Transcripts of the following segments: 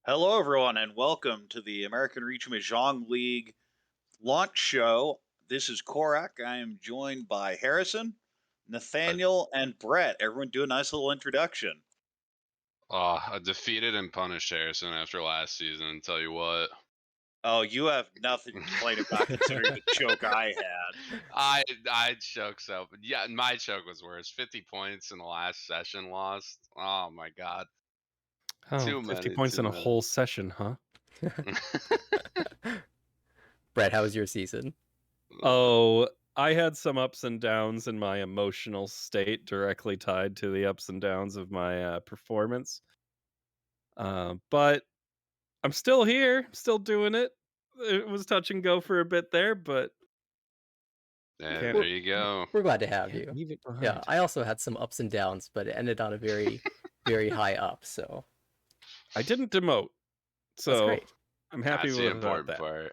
Hello, everyone, and welcome to the American Reach Mahjong League launch show. This is Korak. I am joined by Harrison, A, Nathaniel, and Brett. Everyone do a nice little introduction. a defeated and punished Harrison after last season. Tell you what, Oh, you have nothing to complain about considering the choke I had. I choked so, but yeah, my choke was worse. 50 points in the last session lost. Oh my god, Oh, too 50 many, points too in a many. whole session, huh? Brett, how was your season? Oh, I had some ups and downs in my emotional state directly tied to the ups and downs of my performance. But I'm still here, still doing it. It was touch and go for a bit there, but Yeah, can't there We're you go. we're glad to have can't you. leave it Yeah, behind. I also had some ups and downs, but it ended on a very high up, so I didn't demote, that's so great. I'm happy That's the without important that. part.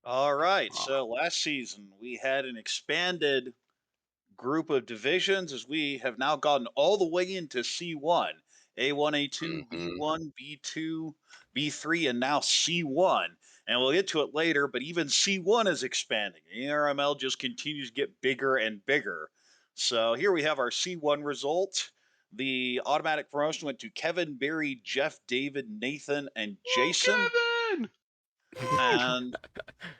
All right, Oh, so last season we had an expanded group of divisions as we have now gotten all the way into C1. A1, A2, hmm B1, B2, B3, and now C1. And we'll get to it later, but even C1 is expanding. The ARML just continues to get bigger and bigger. So here we have our C1 result. The automatic promotion went to Kevin, Barry, Jeff, David, Nathan, and Woo, Jason. Kevin! And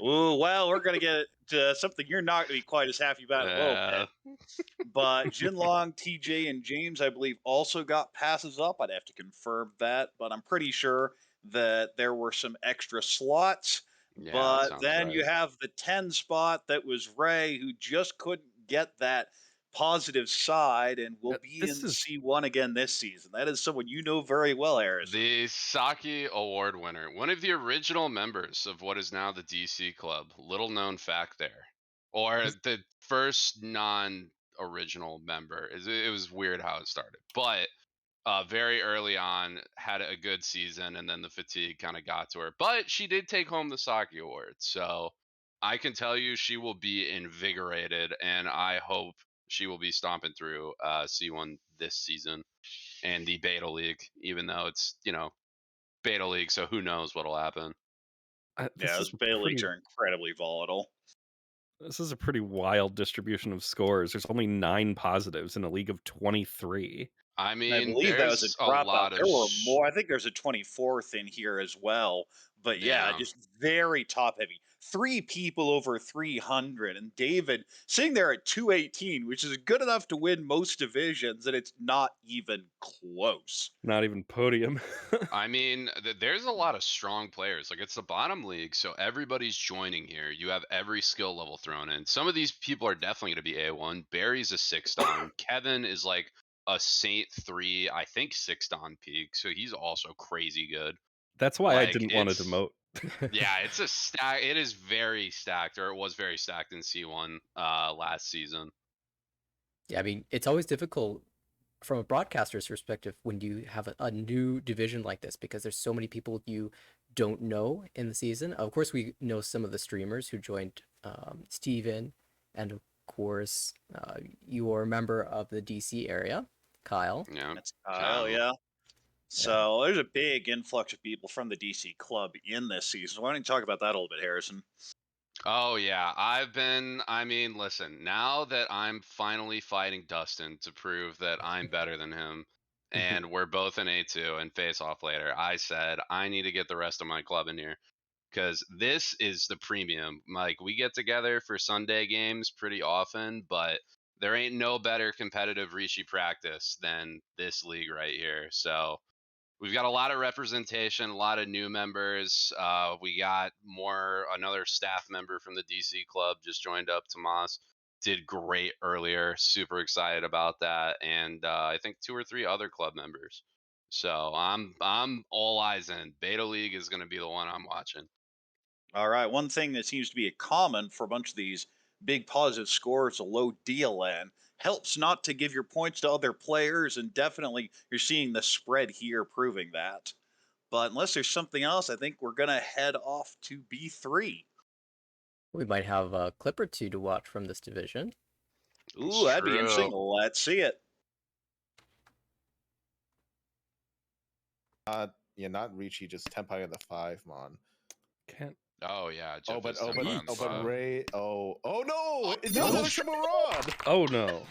ooh, well, we're going to get to something you're not going to be quite as happy about in a little bit. Yeah, But Jinlong, TJ, and James, I believe, also got passes up. I'd have to confirm that, but I'm pretty sure that there were some extra slots. yeah, that But sounds then you right. have the 10 spot that was Ray, who just couldn't get that positive side and will be This in is C1 again this season. That is someone you know very well, Harrison. The Saki Award winner, one of the original members of what is now the DC Club. Little known fact there, or this, the first non-original member. It was weird how it started, but very early on had a good season, and then the fatigue kind of got to her. But she did take home the Saki Award, so I can tell you she will be invigorated, and I hope she will be stomping through C1 this season and the Beta League, even though it's, Beta League, so who knows what'll happen. Yeah, this those is a Bay Leagues pretty are incredibly volatile. this is a pretty wild distribution of scores. There's only 9 positives in a league of 23. I And I mean, believe that was a there's a dropout. lot of There were more. I think there's a 24th in here as well. But yeah, yeah. just very top heavy. Three people over 300. And David sitting there at 218, which is good enough to win most divisions, and it's not even close. Not even podium. I mean, there's a lot of strong players. Like it's the bottom league, so everybody's joining here. You have every skill level thrown in. Some of these people are definitely going to be A1. Barry's a 6 dan. Kevin is like a Saint 3, I think 6 dan peak, so he's also crazy good. That's why I Like didn't want to it's demote. Yeah, it's a stack. It is very stacked, or it was very stacked in C1 last season. Yeah, I mean, it's always difficult from a broadcaster's perspective when you have a new division like this because there's so many people you don't know in the season. Of course, we know some of the streamers who joined, Steven, and of course, you are a member of the DC area, Kyle. Yeah, That's Kyle, Kyle. yeah. Yeah. So there's a big influx of people from the DC club in this season. Why don't you talk about that a little bit, Harrison? Oh yeah, I mean, listen, now that I'm finally fighting Dustin to prove that I'm better than him and we're both in A2 and face off later, I said I need to get the rest of my club in here because this is the premium. Like we get together for Sunday games pretty often, but there ain't no better competitive Rishi practice than this league right here. So we've got a lot of representation, a lot of new members. We got another staff member from the DC club just joined up. Tomas did great earlier. Super excited about that, and I think 2 or 3 other club members. So I'm all eyes in. Beta League is going to be the one I'm watching. All right. One thing that seems to be a common for a bunch of these big positive scores, a low DLN, helps not to give your points to other players, and definitely you're seeing the spread here proving that. But unless there's something else, I think we're gonna head off to B3. We might have a clip or two to watch from this division. It's Ooh, that'd be interesting. true. Let's see it. not Ricci, just Tenpai in the 5 mon. Can't. Oh yeah, Oh, Jeff but is Tenpai on the but five. Ray. Oh no! It No. was a triple rod. Oh no.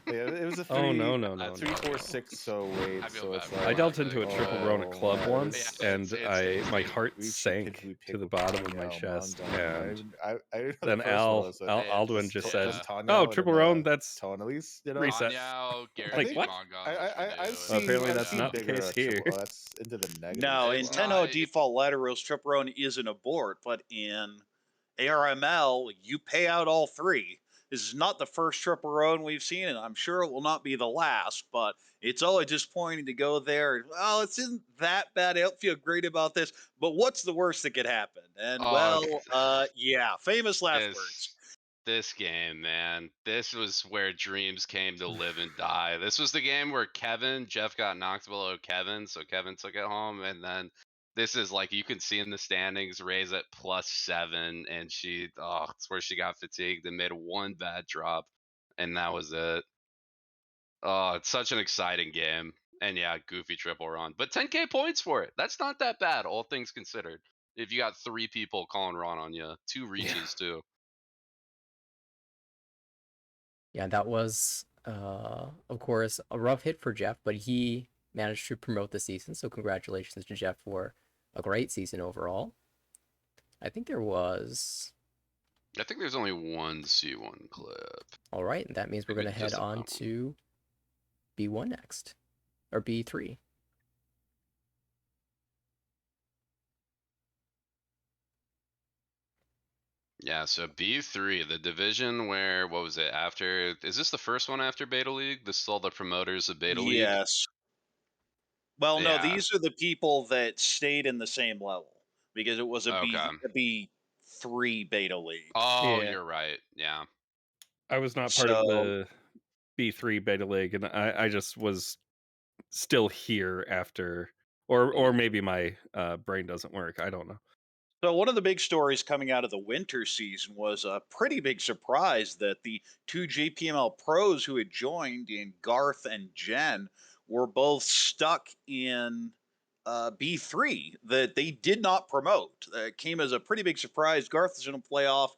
Yeah, it was a 3. Oh no 3, 4, 6. So wait, I feel so bad it's for like I him. delved into a triple Rona oh, club yeah, once, Yeah, and it's my heart Ricci, sank Kid, to the bottom of my chest, and I know then the first one was Alduin just said, just Tanya "Oh, and triple then, Roan, that's Tone at least, you know. reset." Tanyao, Gary Like, G. what? Mongon, I've Well, apparently I've that's seen not the bigger case here. triple. That's into the negative. No, as in It's well. 10.0 not- default letter rules, Triple Roan is an abort, but in ARML, you pay out all 3. This is not the first Triple Roan we've seen, and I'm sure it will not be the last, but it's always disappointing to go there. Well, it isn't that bad. I don't feel great about this, but what's the worst that could happen? And, yeah, famous last words. This game, man, this was where dreams came to live and die. This was the game where Jeff got knocked below Kevin, so Kevin took it home, and then this is like you can see in the standings, Ray's at +7, and it's where she got fatigued and made one bad drop, and that was it. Oh, it's such an exciting game. And yeah, goofy triple run. But 10k points for it. That's not that bad, all things considered. If you got 3 people calling run on you, 2 reaches too. Yeah, that was, of course, a rough hit for Jeff, but he managed to promote the season. So congratulations to Jeff for a great season overall. I think there's only one C1 clip. All right, and that means we're going to head on to B1 next, or B3. Yeah, so B3, the division where, what was it, is this the first one after Beta League? This is all the promoters of Beta League? Yes. Well, no, Yeah. these are the people that stayed in the same level because it was a B3 Beta League. Oh, Yeah. you're right. Yeah. I was not part of the B3 Beta League, and I just was still here after, or maybe my brain doesn't work. I don't know. So one of the big stories coming out of the winter season was a pretty big surprise that the 2 JPML pros who had joined in Garth and Jen were both stuck in B3 that they did not promote. It came as a pretty big surprise. Garth was in a playoff,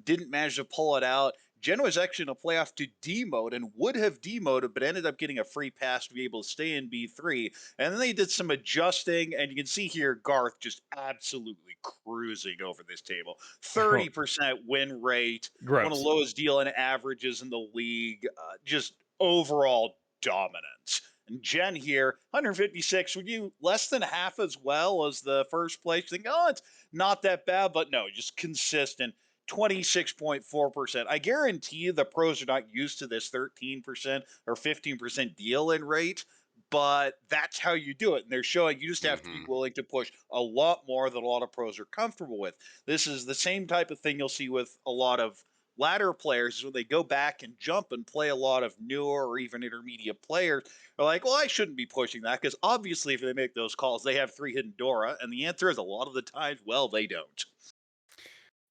didn't manage to pull it out. Jen was actually in a playoff to demote and would have demoted, but ended up getting a free pass to be able to stay in B3. And then they did some adjusting, and you can see here Garth just absolutely cruising over this table. 30% win rate, Gross. one of the lowest deal in averages in the league, just overall dominance. And Jen here, 156. Would you less than half as well as the first place? You think, oh, it's not that bad, but no, just consistent. 26.4%. I guarantee you the pros are not used to this 13% or 15% deal in rate, but that's how you do it. And they're showing you just have to be willing to push a lot more than a lot of pros are comfortable with. This is the same type of thing you'll see with a lot of ladder players when they go back and jump and play a lot of newer or even intermediate players. They're like, well, I shouldn't be pushing that because obviously if they make those calls, they have 3 hidden Dora. And the answer is a lot of the times, well, they don't.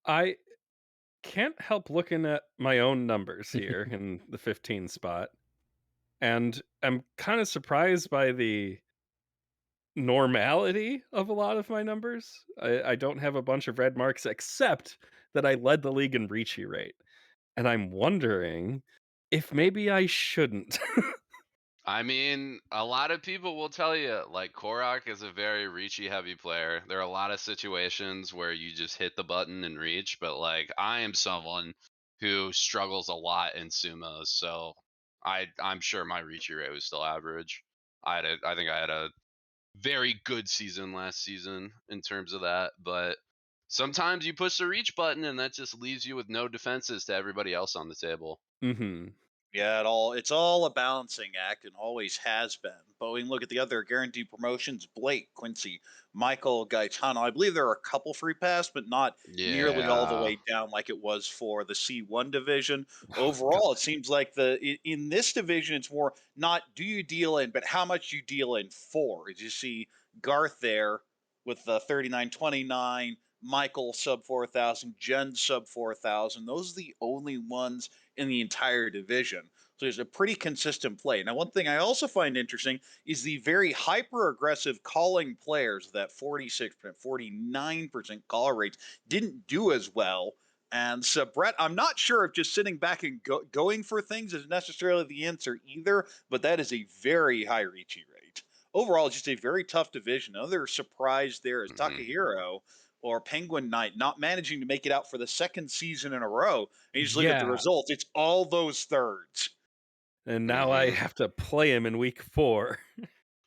I can't help looking at my own numbers here in the 15 spot, and I'm kind of surprised by the normality of a lot of my numbers. I don't have a bunch of red marks, except that I led the league in Ricci rate, and I'm wondering if maybe I shouldn't. I mean, a lot of people will tell you, like, Korok is a very reachy heavy player. There are a lot of situations where you just hit the button and reach, but, like, I am someone who struggles a lot in sumos, so I'm sure my reachy rate was still average. I think I had a very good season last season in terms of that, but sometimes you push the reach button and that just leaves you with no defenses to everybody else on the table. Mm-hmm. Yeah, it's all a balancing act and always has been. But we can look at the other guaranteed promotions: Blake, Quincy, Michael, Gaetano. I believe there are a couple free pass, but not nearly all the way down like it was for the C1 division. Overall, it seems like in this division, it's more not do you deal in, but how much you deal in for. As you see Garth there with the 39.29, Michael sub 4,000, Jen sub 4,000. Those are the only ones in the entire division. So there's a pretty consistent play. Now, one thing I also find interesting is the very hyper aggressive calling players, that 46%, 49% call rates didn't do as well. And so, Brett, I'm not sure if just sitting back and going for things is necessarily the answer either, but that is a very high Ricci rate. Overall, just a very tough division. Another surprise there is Takahiro or Penguin Knight not managing to make it out for the second season in a row. And you just look at the Yeah. results, it's all those thirds. And now I Mhm. have to play him in week 4.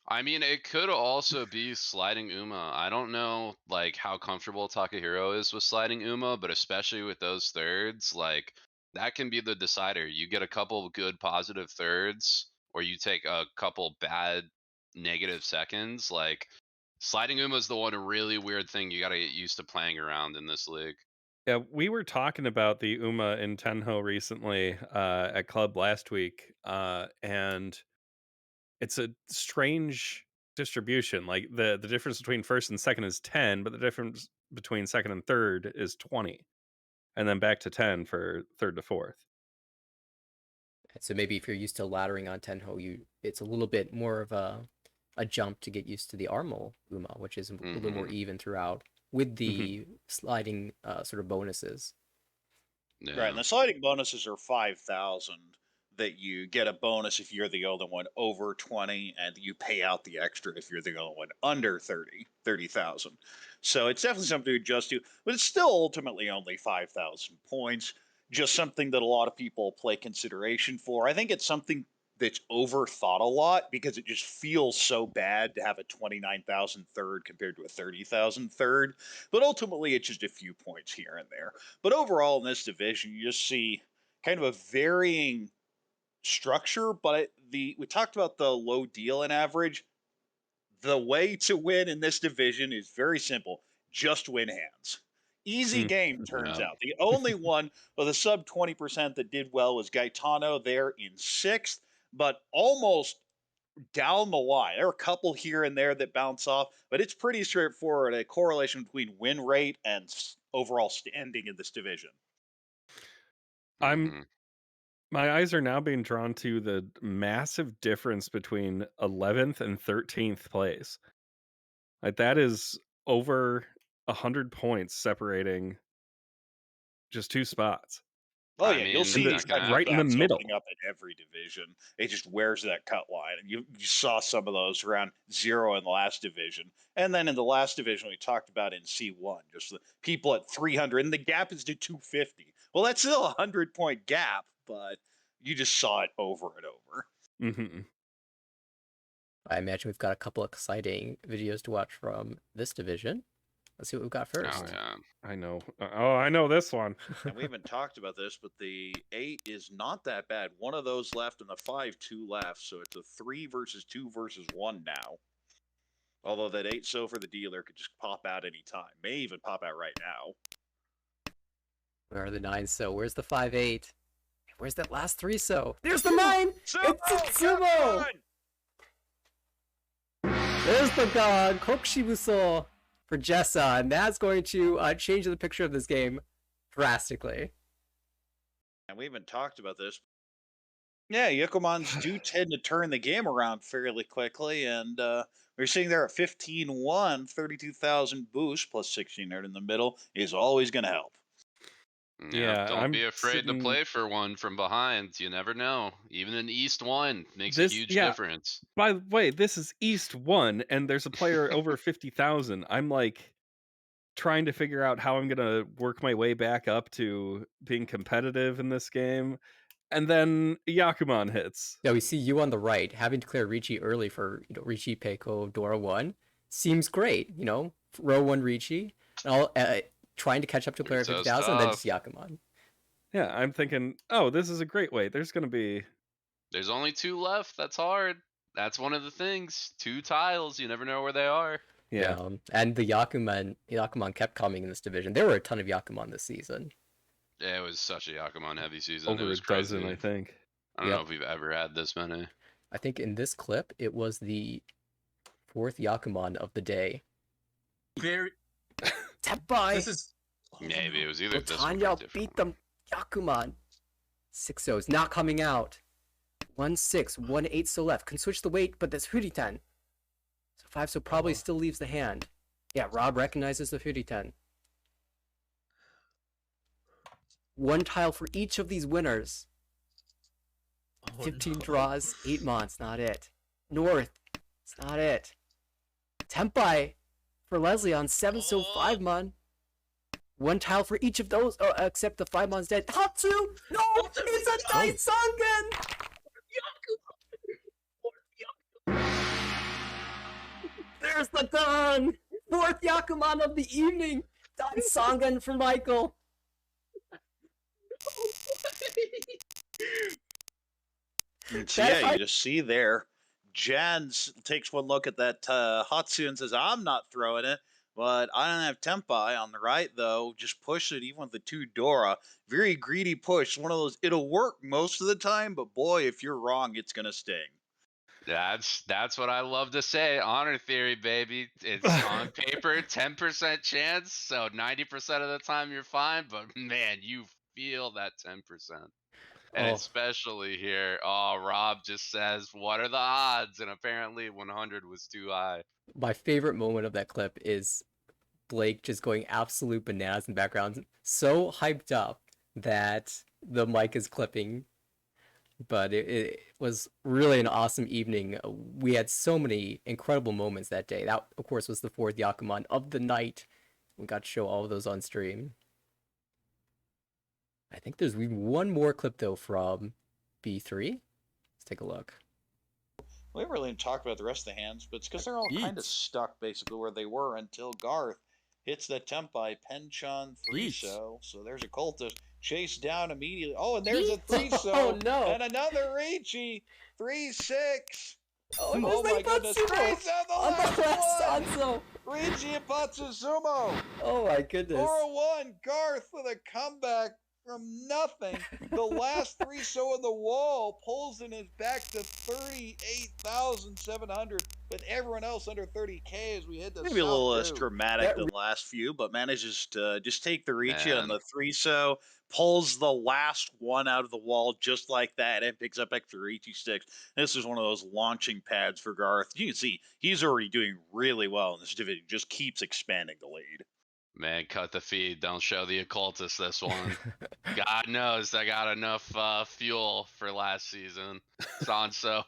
I mean, it could also be sliding Uma. I don't know like how comfortable Takahiro is with sliding Uma, but especially with those thirds, like that can be the decider. You get a couple of good positive thirds, or you take a couple bad negative seconds. Like sliding Uma is the one really weird thing you got to get used to playing around in this league. Yeah, we were talking about the Uma in Tenho recently at Club last week, and it's a strange distribution. Like the difference between first and second is 10, but the difference between second and third is 20, and then back to 10 for third to fourth. So maybe if you're used to laddering on Tenho, it's a little bit more of a jump to get used to the Armel Uma, which is a little more even throughout with the sliding sort of bonuses. Yeah. Right, and the sliding bonuses are 5,000 that you get a bonus if you're the only one over 20, and you pay out the extra if you're the only one under 30,000. So it's definitely something to adjust to, but it's still ultimately only 5,000 points. Just something that a lot of people play consideration for. I think it's something that's overthought a lot because it just feels so bad to have a 29,000 third compared to a 30,000 third. But ultimately, it's just a few points here and there. But overall, in this division, you just see kind of a varying structure. But we talked about the low deal in average. The way to win in this division is very simple: just win hands. Easy Mm. game, turns Yeah. out. The only one with a sub 20% that did well was Gaetano there in sixth, but almost down the line. There are a couple here and there that bounce off, but it's pretty straightforward, a correlation between win rate and overall standing in this division. My eyes are now being drawn to the massive difference between 11th and 13th place. Like that is over 100 points separating just 2 spots. Oh I yeah, you'll mean, see these that can kinds of right in the gaps middle. opening up in every division. It just wears that cut line, and you saw some of those around 0 in the last division, and then in the last division we talked about in C1, just the people at 300, and the gap is to 250. Well, that's still a 100-point gap, but you just saw it over and over. Mm-hmm. I imagine we've got a couple exciting videos to watch from this division. Let's see what we've got first. Oh yeah. I know. Oh, I know this one. And we haven't talked about this, but the 8 is not that bad. One of those left, and the 5 2 left, so it's a 3 versus 2 versus 1 now. Although that 8 so for the dealer could just pop out anytime. May even pop out right now. Where are the 9 so? Where's the 5-8? Where's that last 3 so? There's the 9! It's Sumo! There's the god, Kokushibuso for Jessa, and that's going to change the picture of this game drastically. And we haven't talked about this. Yeah, Yokomans do tend to turn the game around fairly quickly, and we're sitting there at 15-1, 32,000 boost plus 1,600 in the middle is always going to help. Yeah, Don't I'm be afraid to sitting- play for one from behind. You never know. Even an East 1 makes This- a huge yeah. difference. By the way, this is East 1, and there's a player over 50,000. I'm like trying to figure out how I'm gonna work my way back up to being competitive in this game, and then Yakuman hits. Yeah, we see you on the right, having declared Ricci early for Ricci, Peiko, Dora 1. Seems great, row 1 Ricci, and all, trying to catch up to player Rizzo's 50,000, and then tough. just Yakuman. Yeah, I'm thinking, oh, this is a great way. There's gonna be There's only 2 left. That's hard. That's one of the things. 2 tiles. You never know where they are. yeah. And the Yakuman kept coming in this division. There were a ton of Yakuman this season. Yeah, it was such a Yakuman heavy season. It Over a was crazy. dozen, I think. I don't Yep. know if we've ever had this many. I think in this clip, it was the 4th Yakuman of the day. Very. Teppai! This is. Maybe it was either this one or a Tanya different beat one. them. Yakuman. 6-0's not coming out. 1-6, 1-8 still left. Can switch the weight, but that's Huritan. So 5, so probably still leaves the hand. Yeah, Rob recognizes the Huritan. 1 tile for each of these winners. 15 draws, 8 mons, not it. North, it's not it. Tempai for Leslie on 7, so 5 mon. 1 tile for each of those, except the 5 mon's dead. Hatsu! No! It's a Dai Sangen! There's the gun! 4th Yakuman of the evening! Dai Sangen for Michael! So yeah, you just see there, Jan takes one look at that Hatsu and says, I'm not throwing it, but I don't have Tempai on the right, though. Just push it, even with the 2 Dora. Very greedy push. One of those, it'll work most of the time, but boy, if you're wrong, it's going to sting. That's what I love to say. Honor theory, baby. It's on paper, 10% chance, so 90% of the time you're fine, but man, you feel that 10%. And especially here, Rob just says, what are the odds? And apparently 100 was too high. My favorite moment of that clip is Blake just going absolute bananas in the background. So hyped up that the mic is clipping. But it was really an awesome evening. We had so many incredible moments that day. That, of course, was the 4th Yakuman of the night. We got to show all of those on stream. I think there's one more clip, though, from B3. Let's take a look. We haven't really talked about the rest of the hands, but it's because they're all kind of stuck, basically, where they were until Garth hits the Tempai, Penchon, 3-so. So there's a cultist. Chased down immediately. Oh, and there's a 3-so. Oh, no. And another Ricci. 3-6. Oh my goodness. 3-so, the on last the last one. Sanzo. Ricci and Patsuzumo. Oh my goodness. 4-1. Garth with a comeback from nothing. The last 3-so on the wall pulls in his back to 38,700, with everyone else under 30K as we hit the Maybe a little less dramatic than the last few, but manages to just take the Ricci on the 3-so, pulls the last one out of the wall just like that, and picks up extra Ricci sticks. This is one of those launching pads for Garth. You can see he's already doing really well in this division, just keeps expanding the lead. Man, cut the feed. Don't show the occultist this one. God knows I got enough fuel for last season. Sanso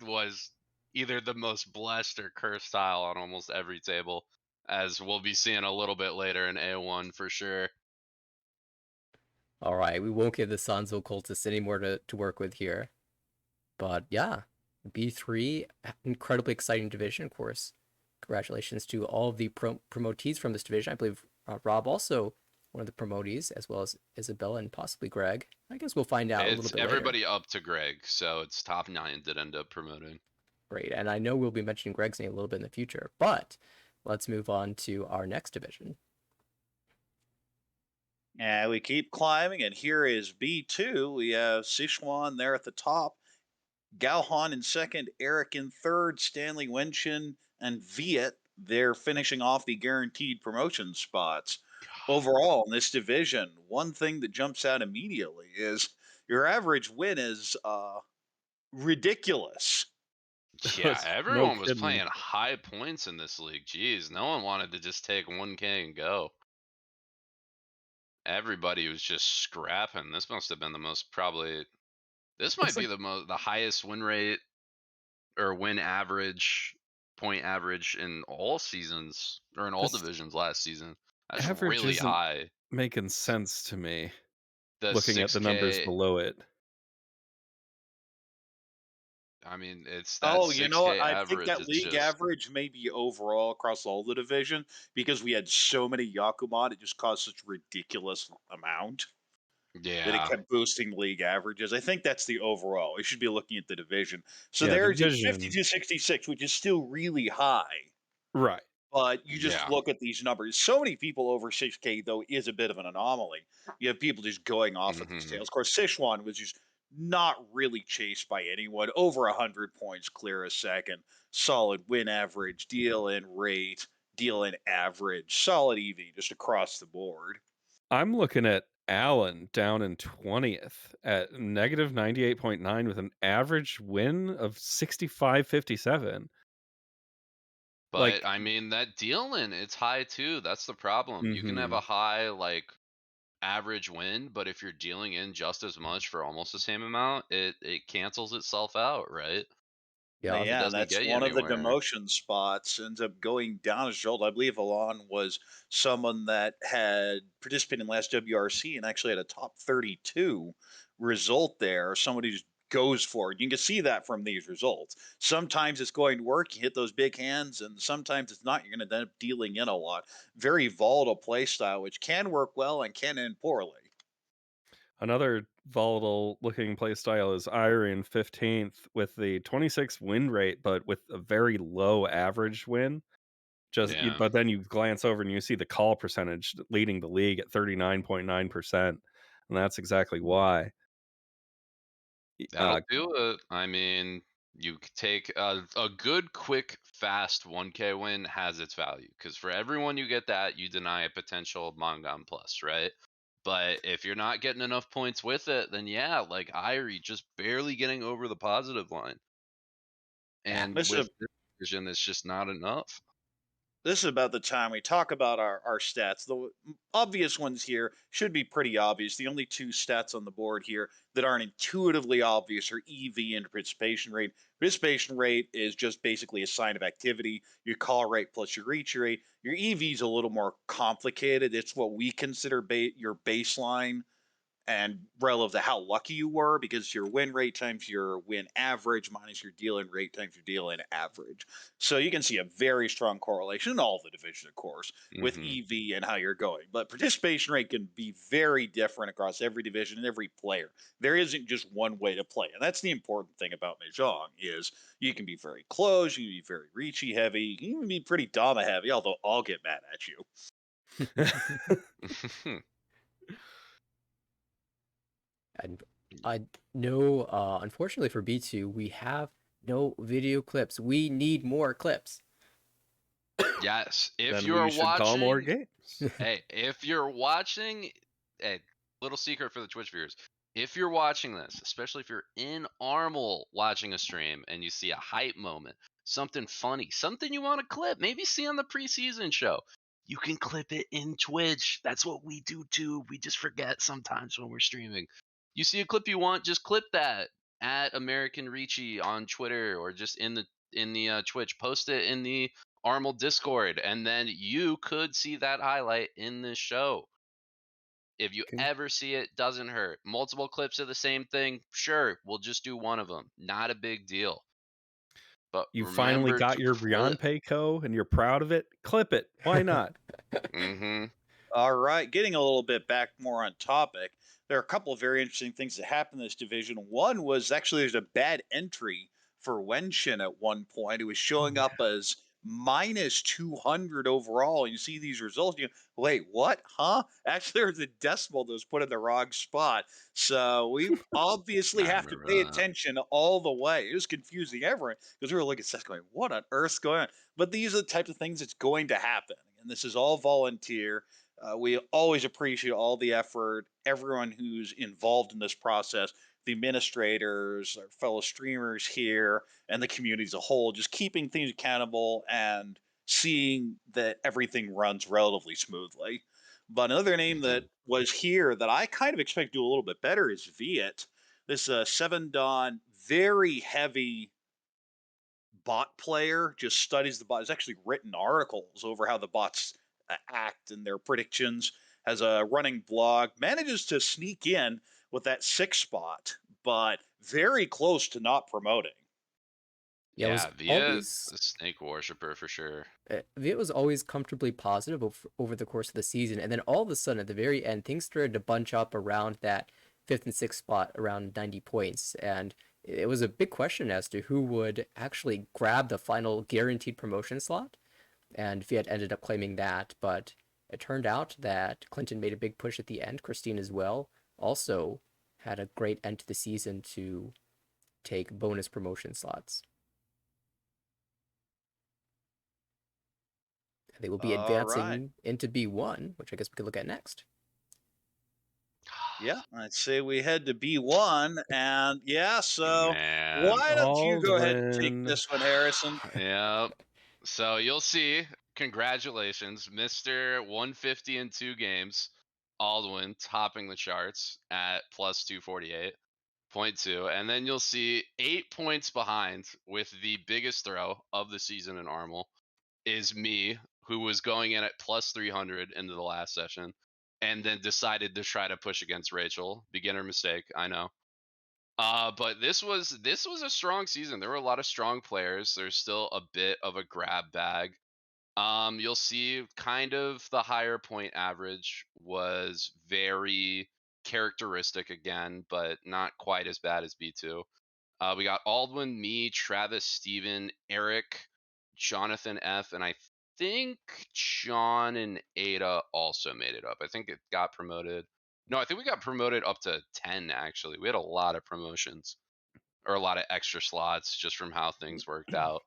was either the most blessed or cursed tile on almost every table, as we'll be seeing a little bit later in A1 for sure. All right, we won't give the Sanzo occultist any more to work with here. But yeah, B3, incredibly exciting division, of course. Congratulations to all of the promotees from this division. I believe Rob also one of the promotees, as well as Isabella and possibly Greg. I guess we'll find out a little bit later. Everybody up to Greg, so it's top 9 that end up promoting. Great, and I know we'll be mentioning Greg's name a little bit in the future, but let's move on to our next division. Yeah, we keep climbing, and here is B2. We have Sichuan there at the top, Gauhan in second, Eric in third, Stanley Wenshin and Viet. They're finishing off the guaranteed promotion spots. Overall, in this division, one thing that jumps out immediately is your average win is ridiculous. Yeah, everyone was playing high points in this league. Jeez, no one wanted to just take 1K and go. Everybody was just scrapping. This must have been the most probably. This might be the highest win rate or win average, point average in all seasons or in all divisions last season. That's really high. Making sense to me. Looking 6K, at the numbers below it. I mean, it's that you know what? I average, think that league average may be overall across all the division because we had so many Yakuman, it just caused such a ridiculous amount. Yeah. That it kept boosting league averages. I think that's the overall. We should be looking at the division. So Yeah, there's 5266, which is still really high. Right. But you just look at these numbers. So many people over 6K, though, is a bit of an anomaly. You have people just going off at these tails. Of course, Sichuan was just not really chased by anyone. Over 100 points, clear a second. Solid win average, deal in rate, deal in average. Solid EV just across the board. I'm looking at Allen down in 20th at negative 98.9 with an average win of 65.57. But Like, I mean, that dealing, it's high too. That's the problem. You can have mhm. a high like average win, but if you're dealing in just as much for almost the same amount, it cancels itself out, right? Yeah, It Yeah, doesn't that's get you one of the anywhere. demotion spots. Ends up going down as a result. I believe Alon was someone that had participated in last WRC and actually had a top 32 result there. Somebody just goes for it. You can see that from these results. Sometimes it's going to work. You hit those big hands, and sometimes it's not. You're going to end up dealing in a lot. Very volatile play style, which can work well and can end poorly. Another volatile looking play style is Irie in 15th with the 26 win rate, but with a very low average win. Yeah. But then you glance over and you see the call percentage leading the league at 39.9%, and that's exactly why. That'll do it. I mean, you take a good, quick, fast 1K win has its value because for everyone you get that, you deny a potential Mongon plus, right? But if you're not getting enough points with it, then yeah, like Irie just barely getting over the positive line. And This is with this division, it's just not enough. this is about the time we talk about our stats. The obvious ones here should be pretty obvious. The only two stats on the board here that aren't intuitively obvious are EV and participation rate. Participation rate is just basically a sign of activity. Your call rate plus your reach rate. Your EV is a little more complicated. It's what we consider your baseline and relative to how lucky you were, because your win rate times your win average minus your dealing rate times your dealing average. So you can see a very strong correlation in all the divisions, of course, with Hmm. EV and how you're going. But participation rate can be very different across every division and every player. There isn't just one way to play, and that's the important thing about Mahjong is you can be very close, you can be very reachy heavy, you can even be pretty Dama heavy. Although I'll get mad at you. And I know, unfortunately for B2, we have no video clips. We need more clips. Yes, if Then you are we should call more watching, games. hey, if you're watching, a little secret for the Twitch viewers. If you're watching this, especially if you're in Armel watching a stream and you see a hype moment, something funny, something you want to clip, maybe see on the preseason show, you can clip it in Twitch. That's what we do too. We just forget sometimes when we're streaming. You see a clip you want, just clip that at American Ricci on Twitter or just in the Twitch. Post it in the Armel Discord, and then you could see that highlight in this show. If you Can- ever see it, doesn't hurt. Multiple clips of the same thing, sure, we'll just do one of them. Not a big deal. But You finally remember got to your clip. Payco and you're proud of it. Clip it. Why not? Mm-hmm. All right, getting a little bit back more on topic, there are a couple of very interesting things that happened in this division. One was actually there's a bad entry for Wenshin at one point. It was showing up as minus 200 overall. You see these results, you go, wait, what? Huh? Actually, there's a decimal that was put in the wrong spot. So we obviously I have to remember pay that. attention all the way. It was confusing everyone because we were looking at stuff going, what on earth's going on? But these are the types of things that's going to happen. And this is all volunteer. We always appreciate all the effort, everyone who's involved in this process, the administrators, our fellow streamers here, and the community as a whole, just keeping things accountable and seeing that everything runs relatively smoothly. But another name Mhm. that was here that I kind of expect to do a little bit better is Viet. This 7 Dawn, very heavy bot player, just studies the bot. Has actually written articles over how the bots act and their predictions. Has a running blog. Manages to sneak in with that 6 spot, but very close to not promoting. Yeah, it was Yeah, Via always a snake worshiper for sure. Viet was always comfortably positive over the course of the season, and then all of a sudden at the very end, things started to bunch up around that fifth and sixth spot, around 90 points, and it was a big question as to who would actually grab the final guaranteed promotion slot, and Viet ended up claiming that, but it turned out that Clinton made a big push at the end. Christine as well also had a great end to the season to take bonus promotion slots. They will be All right. advancing into B1, which I guess we could look at next. Yeah, I'd say we head to B1, and yeah, so Man. why don't you go ahead and take Aldwin. this one, Harrison? Yep. So you'll see. Congratulations, Mr. 150 in 2 games. Aldwin topping the charts at plus 248.2. And then you'll see 8 points behind with the biggest throw of the season in Armel is me, who was going in at plus 300 into the last session and then decided to try to push against Rachel. Beginner mistake, I know. But this was a strong season. There were a lot of strong players. There's still a bit of a grab bag. You'll see kind of the higher point average was very characteristic again, but not quite as bad as B2. We got Aldwin, me, Travis, Steven, Eric, Jonathan F, and I think John and Ada also made it up. I think it got promoted. No, I think we got promoted up to 10 actually. We had a lot of promotions or a lot of extra slots just from how things worked out.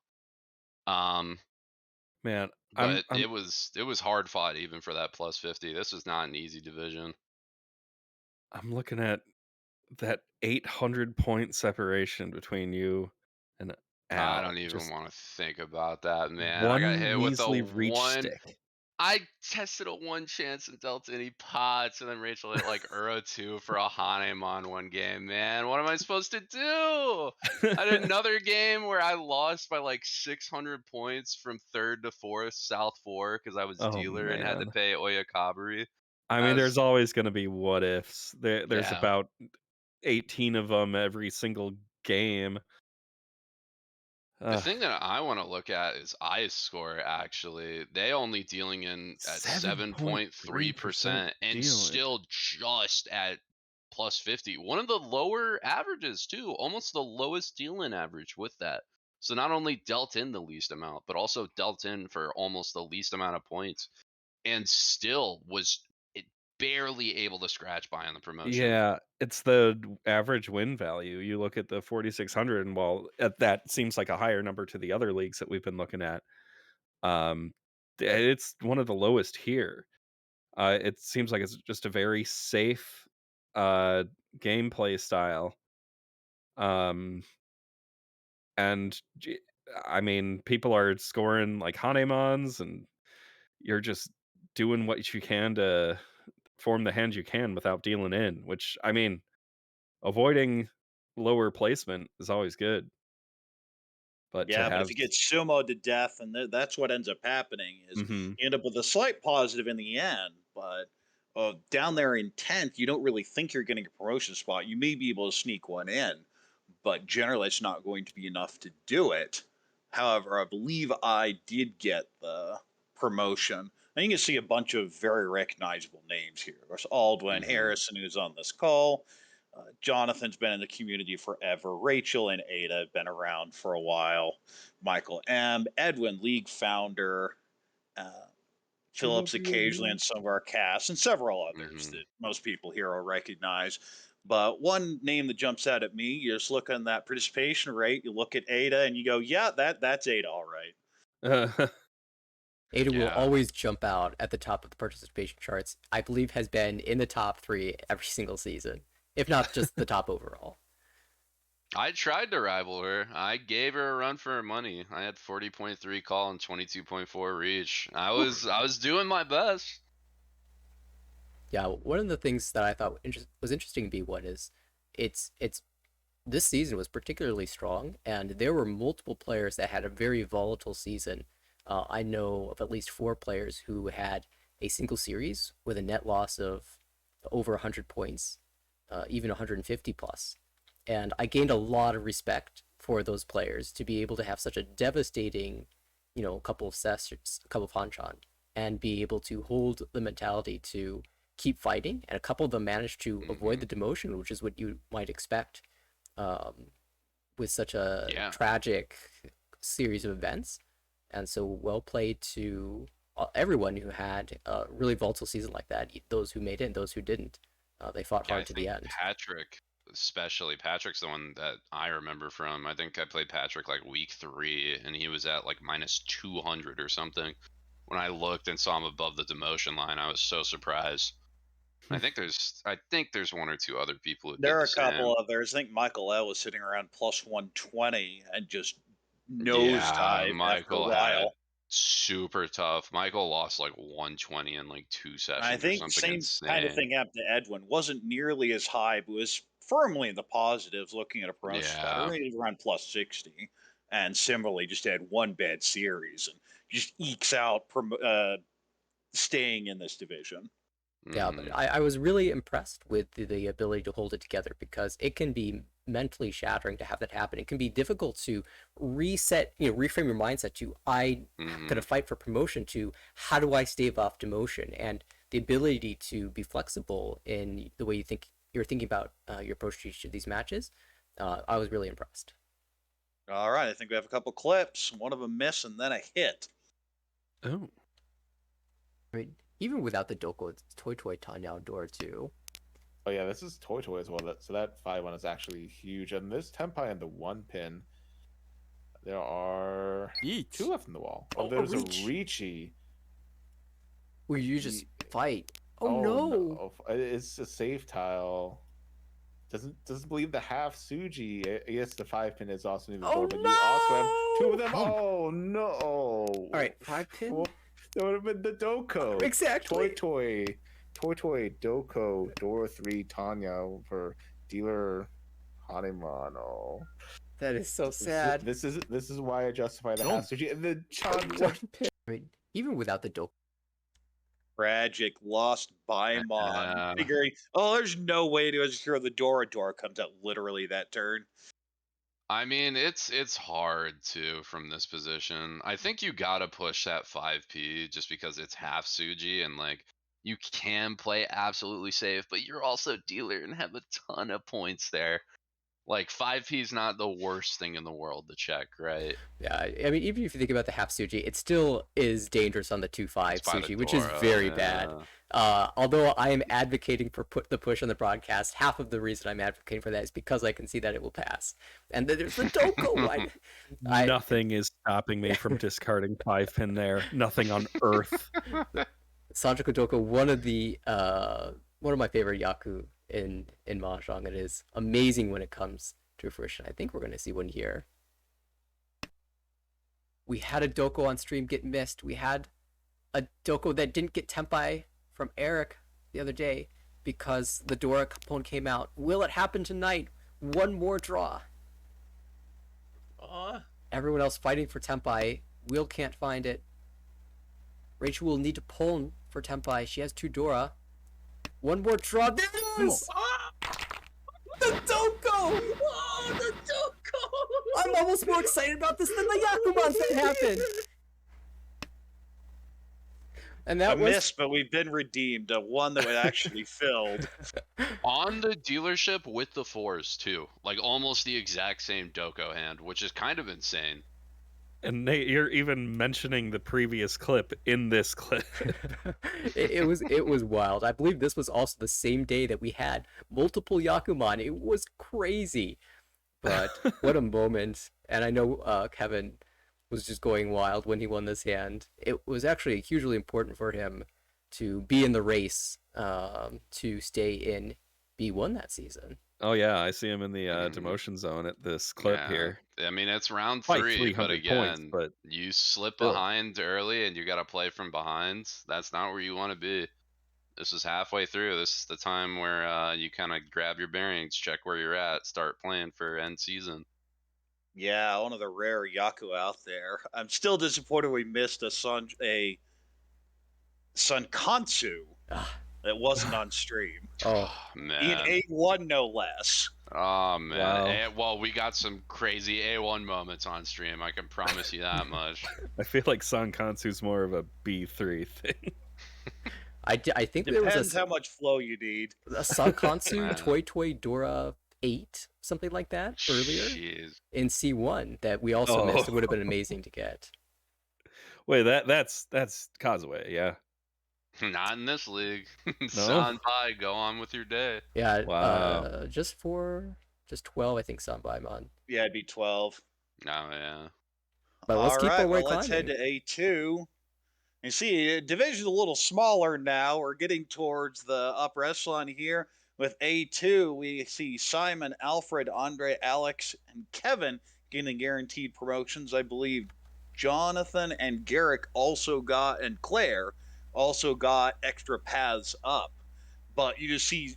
Man, But I'm it was hard fought even for that plus 50. This was not an easy division. looking at that 800 point separation between you and I Al. don't even Just want to think about that, man. I got one hit with a measly reach one. stick. I tested a 1 chance and dealt any pots, and then Rachel hit like Euro 2 for a Hanemon one game, man. What am I supposed to do? I had another game where I lost by like 600 points from 3rd to 4th, South 4, because I was Oh dealer and had to man. pay Oyakabari. I mean, there's always going to be what ifs. There's Yeah. about 18 of them every single game. The thing that I want to look at is ICE score, actually. They only dealing in at 7.3% and still just at plus 50. One of the lower averages, too. Almost the lowest deal-in average with that. So not only dealt in the least amount, but also dealt in for almost the least amount of points. And still was barely able to scratch by on the promotion. Yeah, it's the average win value. You look at the 4,600, and while that seems like a higher number to the other leagues that we've been looking at, it's one of the lowest here. It seems like it's just a very safe gameplay style. And I mean, people are scoring like Hanemons, and you're just doing what you can to form the hand you can without dealing in, which, I mean, avoiding lower placement is always good. But to Yeah, but have if you get sumo to death, and that's what ends up happening is Mhm. you end up with a slight positive in the end, but down there in 10th, you don't really think you're getting a promotion spot. You may be able to sneak one in, but generally it's not going to be enough to do it. However, I believe I did get the promotion. And you can see a bunch of very recognizable names here. There's Aldwin Harrison, who's on this call. Jonathan's been in the community forever. Rachel and Ada have been around for a while. Michael M. Edwin, league founder. Uh, Phillips occasionally in some of our casts, and several others that most people here will recognize. But one name that jumps out at me, you just look on that participation rate, you look at Ada, and you go, yeah, that's Ada, all right. Ada will Yeah. always jump out at the top of the participation charts. I believe has been in the top 3 every single season, if not just the top overall. I tried to rival her. I gave her a run for her money. I had 40.3 call and 22.4 reach. I was doing my best. Yeah, one of the things that I thought was interesting to B1 is it's this season was particularly strong, and there were multiple players that had a very volatile season. I know of at least 4 players who had a single series with a net loss of over 100 points, even 150 plus. And I gained a lot of respect for those players to be able to have such a devastating, couple of sessions, a couple of Hanchan, and be able to hold the mentality to keep fighting. And a couple of them managed to avoid the demotion, which is what you might expect with such a tragic series of events. And so well played to everyone who had a really volatile season like that, those who made it and those who didn't. They fought hard to the end. Patrick, especially, Patrick's the one that I remember from. I think I played Patrick like week 3, and he was at like minus 200 or something. When I looked and saw him above the demotion line, I was so surprised. I think there's one or two other people who There did are the a same. couple others. I think Michael L was sitting around plus 120 and just Yeah, nosedived after a Michael had while. super tough. Michael lost like 120 in like 2 I sessions or think something same kind of insane. thing happened to Edwin. Wasn't nearly as high, but was firmly in the positives looking at a promotion stat. I Yeah. think he was around plus 60. And similarly, just had one bad series and just ekes out staying in this division. Yeah, but I was really impressed with the ability to hold it together because it can be mentally shattering to have that happen. It can be difficult to reset, reframe your mindset to I'm going to fight for promotion to how do I stave off demotion, and the ability to be flexible in the way you're thinking about your approach to each of these matches. I was really impressed. All right, I think we have a couple clips. One of them miss and then a hit. Oh. I mean, even without the Doko, it's Toy Tanya outdoor too. Oh yeah, this is Toy as well. So that 5-1 is actually huge. And this Tenpai and the 1 pin, there are Each. 2 left in the wall. Oh, There's a reach. Ricci. Where you just fight. Oh no! It's a safe tile. Doesn't believe the half Suji. I guess the 5 pin is also near the door, but you also have 2 of them. Oh no! All right, 5 pin. Well, that would have been the Doko. Exactly. Toy, Doko, Dora 3, Tanya for dealer Hanemano. That is so sad. This is why I justify the No. half Suji and the Chan. 1 pin. I mean, even without the Doko. Tragic, lost by Mon. Yeah. Figuring, there's no way to just throw the door. A door comes out literally that turn. I mean, it's hard too from this position. I think you gotta push that 5P just because it's half Suji and like you can play absolutely safe, but you're also dealer and have a ton of points there. Like 5P is not the worst thing in the world to check, right? Yeah, I mean, even if you think about the half Suji, it still is dangerous on the 2-5 It's by the Suji, which is Dora, very bad. yeah. Although I am advocating for the push on the broadcast, half of the reason I'm advocating for that is because I can see that it will pass. And then there's the Doko. Nothing is stopping me from discarding 5 pin there. Nothing on earth. Sanjiko Doko, one of my favorite Yaku in Mahjong. It is amazing when it comes to fruition. I think we're going to see one here. We had a Doko on stream get missed. We had a Doko that didn't get Tenpai from Eric the other day because the Dora component came out. Will it happen tonight? One more draw. Everyone else fighting for Tenpai. Will can't find it. Rachel will need to pull for Tenpai. She has 2 Dora. One more draw. There it is! The Doko! Oh, the Doko! I'm almost more excited about this than the Yakuman thing happened. And that A was miss, but we've been redeemed. A one that was actually filled. On the dealership with the 4s too. Like almost the exact same Doko hand, which is kind of insane. And Nate, you're even mentioning the previous clip in this clip. it was wild. I believe this was also the same day that we had multiple Yakuman. It was crazy. But what a moment. And I know Kevin was just going wild when he won this hand. It was actually hugely important for him to be in the race to stay in B1 that season. Oh yeah, I see him in the demotion zone at this clip Yeah. here. I mean, it's round By 3, but 300 again, points, but you slip still. behind early and you got to play from behind. That's not where you want to be. This is halfway through. This is the time where you kind of grab your bearings, check where you're at, start playing for end season. Yeah, one of the rare Yaku out there. I'm still disappointed we missed a Sankansu that wasn't on stream. Oh, In Man. A1, no less. Oh, man. Wow. Well, we got some crazy A1 moments on stream. I can promise you that much. I feel like Sankansu's more of a B3 thing. I think there Depends was how much flow you need. a Sankansu Man. Toy Dora 8, something like that, earlier Jeez. in C1 that we also missed. It would have been Oh. amazing to get. Wait, that's Causeway, yeah. Not in this league. Sanbai, go on with your day. Yeah, Wow. just 12, I think, Sanbaimon. Yeah, it'd be 12. Oh, yeah. But let's keep our way Let's head climbing. to A2. You see, division's a little smaller now. We're getting towards the upper echelon here. With A2, we see Simon, Alfred, Andre, Alex, and Kevin getting guaranteed promotions. I believe Jonathan and Garrick also got, and Claire also got extra paths up. But you just see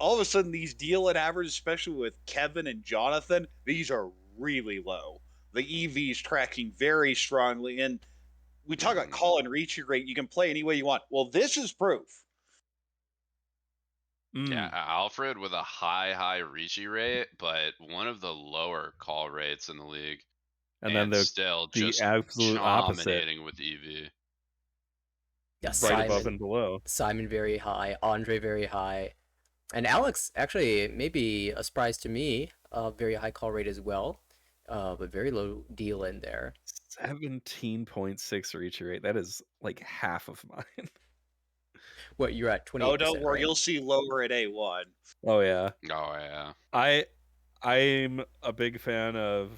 all of a sudden these deal and average, especially with Kevin and Jonathan, these are really low. The EV is tracking very strongly. And we talk about call and reach rate. You can play any way you want. Well, this is proof. Yeah, Alfred with a high reachy rate, but one of the lower call rates in the league. And then the still the just absolute opposite. dominating with E EV. Yeah, right above and below. Simon very high, Andre very high, and Alex actually maybe a surprise to me. Very high call rate as well, but very low deal in there. 17.6 reach rate. That is like half of mine. What, you're at 20%? Oh, don't worry, right? you'll see lower at A1. Oh yeah. Oh yeah. I'm a big fan of.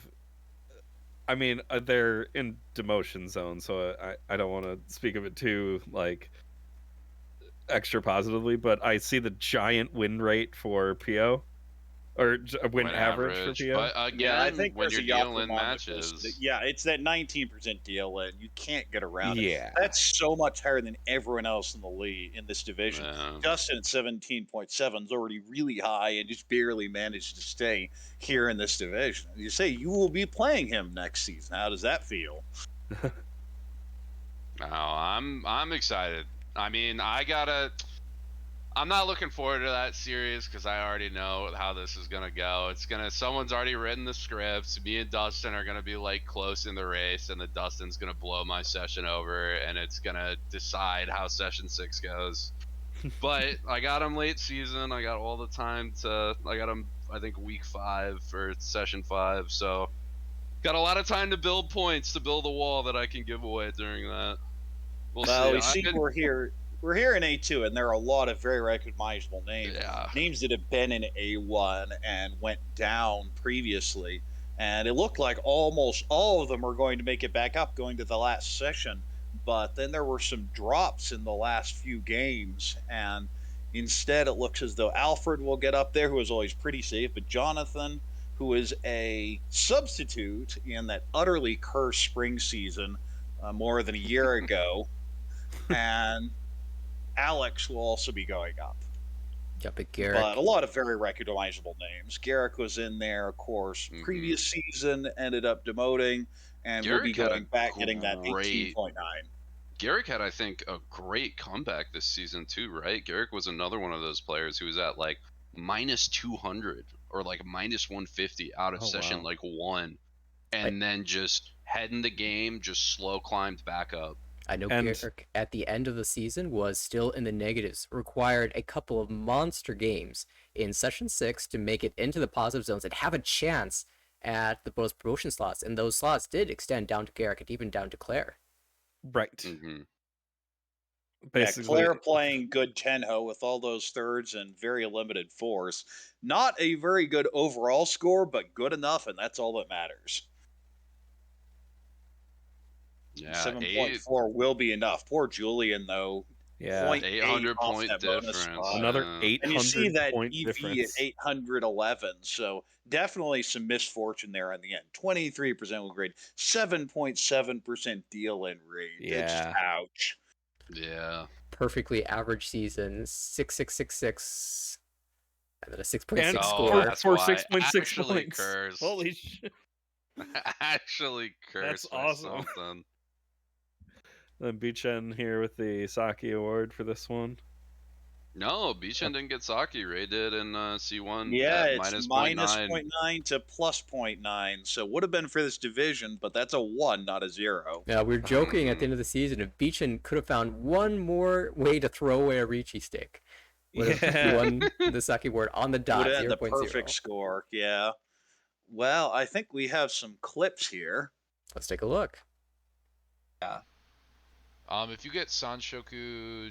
I mean, they're in demotion zone, so I don't want to speak of it too like extra positively, but I see the giant win rate for PO or win average for PO. But again, Yeah, I think when there's you're a dealing Yakuman matches, yeah, it's that 19% DLN. You can't get around it. Yeah. That's so much higher than everyone else in the league in this division. yeah. Justin at 17.7 is already really high and just barely managed to stay here in this division. You say you will be playing him next season. How does that feel? No, I'm excited. I mean, I'm not looking forward to that series because I already know how this is gonna go. Someone's already written the scripts. Me and Dustin are gonna be like close in the race, and then Dustin's gonna blow my session over, and it's gonna decide how session 6 goes. But I got him late season. I got all the time I got him, I think, week 5 for session 5. So got a lot of time to build points, to build a wall that I can give away during that. We'll see. We're here in A2, and there are a lot of very recognizable names. Yeah. Names that have been in A1 and went down previously. And it looked like almost all of them are going to make it back up going to the last session. But then there were some drops in the last few games. And instead, it looks as though Alfred will get up there, who is always pretty safe. But Jonathan, who is a substitute in that utterly cursed spring season more than a year ago, and Alex will also be going up. Yeah, but Garrick. But a lot of very recognizable names. Garrick was in there, of course. Previous season ended up demoting, and Garrick will be going back, getting that great- 18.9. Garrick had, I think, a great comeback this season too, right? Garrick was another one of those players who was at like minus 200 or like minus 150 out of session wow. like 1, and then just head in the game, just slow climbed back up. I know And- Garrick at the end of the season was still in the negatives, required a couple of monster games in session 6 to make it into the positive zones and have a chance at the bonus promotion slots. And those slots did extend down to Garrick and even down to Claire. Right. Mm-hmm. Basically, Claire playing good Tenho with all those thirds and very limited fours. Not a very good overall score, but good enough, and that's all that matters. Yeah, 7.4 will be enough. Poor Julian, though. yeah. 0.8 800 off point that bonus difference. spot. Another Yeah. 800 And you see that point EV difference. at 811, so definitely some misfortune there in the end. 23% will grade, 7.7% deal in rate. Yeah. Ouch. Yeah. Perfectly average season, 6666, and then a 6.6 And score. Oh, that's for why. 6.6 Actually points. curse. Holy shit. Actually curse. That's awesome. Something. Then Bichen here with the Saki award for this one. No, Bishan didn't get Saki. Ray did in C1. Yeah, at it's minus minus 0.9. 0.9 to plus 0.9, so would have been for this division, but that's a 1, not a 0. Yeah, we were joking at the end of the season if Beechin could have found one more way to throw away a Ricci stick, would have Yeah. won the Saki award on the dot, Would have had the 0.0. perfect score, yeah. Well, I think we have some clips here. Let's take a look. If you get Sanshoku,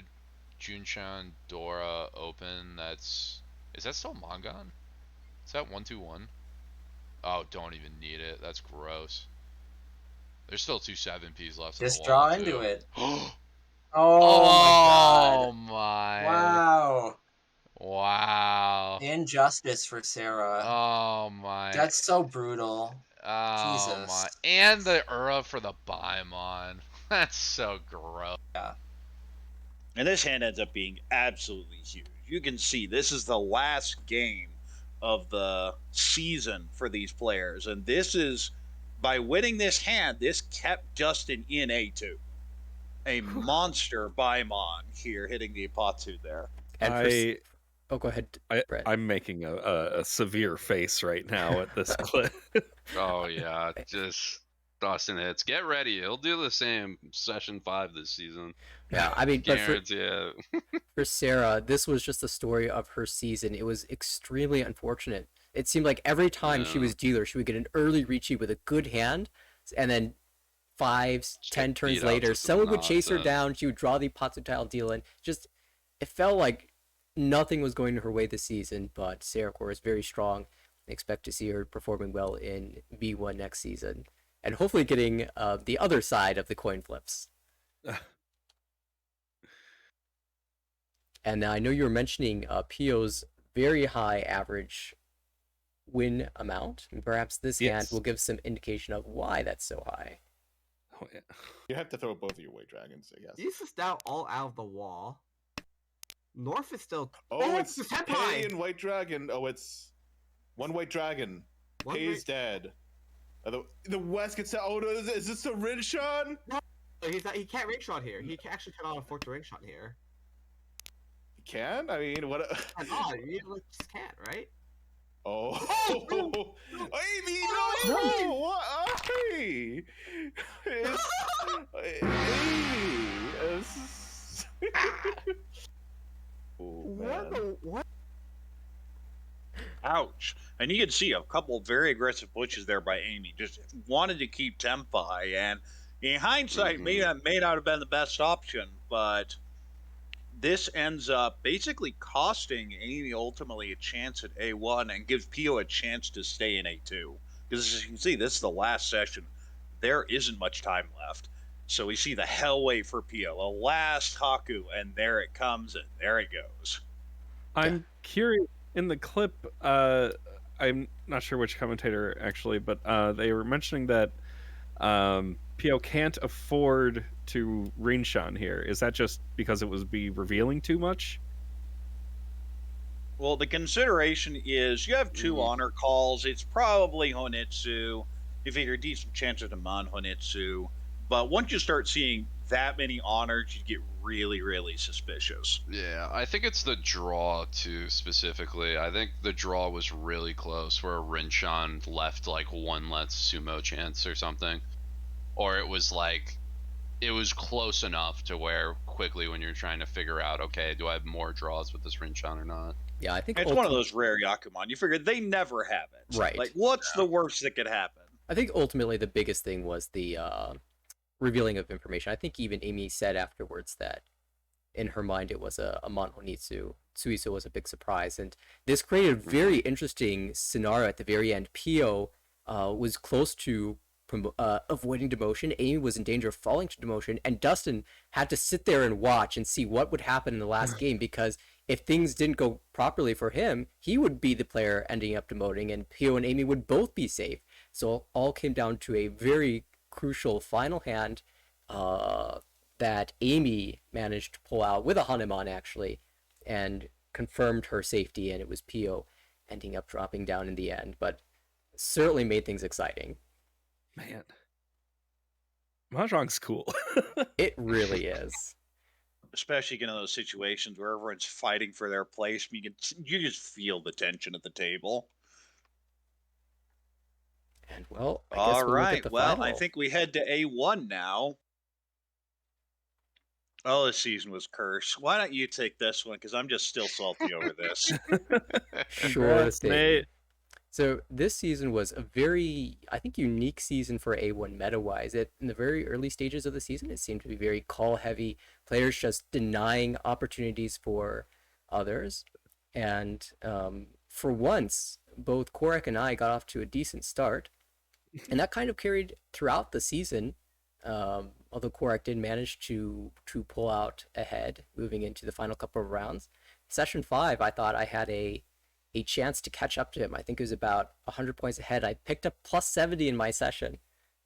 Junchan, Dora open, is that still Mongon? Is that 1-2-1? Oh, don't even need it. That's gross. There's still 2 7Ps left. Just in the draw wall, into too. it. Oh my my. god. Wow. Wow. Injustice for Sarah. Oh my. That's so brutal. Oh Jesus. my. And the Ura for the Baimon. That's so gross. Yeah. And this hand ends up being absolutely huge. You can see this is the last game of the season for these players. And this is, by winning this hand, this kept Dustin in A2. A monster Baimon here hitting the Ipatsu there. And oh, go ahead, Brett. I'm making a severe face right now at this clip. Oh yeah, just Dustin hits. Get ready. He'll do the same session 5 this season. Yeah, I mean, but Guarantee it. for Sarah, this was just the story of her season. It was extremely unfortunate. It seemed like every time she was dealer, she would get an early Ricci with a good hand, and then 5, 10 turns beat out later, to someone would chase her nonsense. down. She would draw the Ipatsu tile deal, and just it felt like nothing was going her way this season. But Sarah Core is very strong. Expect to see her performing well in B1 next season, and hopefully getting the other side of the coin flips. And I know you were mentioning Pio's very high average win amount. And perhaps this hand will give some indication of why that's so high. Oh, yeah. You have to throw both of your white dragons, I guess. These is now all out of the wall. North is still. Oh, it's the Pei Senpai! and white dragon. Oh, it's one white dragon. One Pei's white- dead. The West gets out. Oh, no, is this a Rinshan? He's not, he can't ring shot here. He can actually cannot afford to ring shot here. He can? I mean, what? Cannot. You just can't, right? Oh. Oh, Amy, no! What? Hey! Amy! Oh, man. What? Ouch. And you can see a couple of very aggressive pushes there by Amy. Just wanted to keep tempo high. And in hindsight, may not have been the best option, but this ends up basically costing Amy ultimately a chance at A1 and gives Pio a chance to stay in A2. Because as you can see, this is the last session. There isn't much time left. So we see the hellway for Pio, the last Haku, and there it comes, and there it goes. I'm curious, in the clip, I'm not sure which commentator actually, but they were mentioning that Pio can't afford to Rinshan here. Is that just because it would be revealing too much? Well, the consideration is you have 2 honor calls. It's probably Honitsu. You figure a decent chance of Demon Honitsu. But once you start seeing that many honors, you get really, really suspicious. Yeah, I think it's the draw too, specifically. I think the draw was really close where Rinshan left like 1 less sumo chance or something. Or it was like, it was close enough to where quickly when you're trying to figure out, okay, do I have more draws with this Rinshan or not? Yeah, I think It's one of those rare Yakuman. You figure they never have it. Right. Like, what's the worst that could happen? I think ultimately the biggest thing was the revealing of information. I think even Amy said afterwards that in her mind it was a Monhonitsu. Suiso was a big surprise, and this created a very interesting scenario at the very end. Pio was close to avoiding demotion. Amy was in danger of falling to demotion, and Dustin had to sit there and watch and see what would happen in the last game, because if things didn't go properly for him, he would be the player ending up demoting, and Pio and Amy would both be safe. So it all came down to a very crucial final hand that Amy managed to pull out with a Hanuman, actually, and confirmed her safety, and it was Pio ending up dropping down in the end, but certainly made things exciting. Man. Mahjong's cool. It really is. Especially in those situations where everyone's fighting for their place. You just feel the tension at the table. And well, I guess All we'll look right. at the Well, final. I think we head to A1 now. Oh, this season was cursed. Why don't you take this one? Because I'm just still salty over this. Sure Congrats, thing. mate. So this season was a very, I think, unique season for A1 meta-wise. In the very early stages of the season, it seemed to be very call-heavy, players just denying opportunities for others. And for once, both Korek and I got off to a decent start. And that kind of carried throughout the season. although Korak did manage to pull out ahead moving into the final couple of rounds. Session 5, I thought I had a chance to catch up to him. I think it was about 100 points ahead. I picked up plus 70 in my session,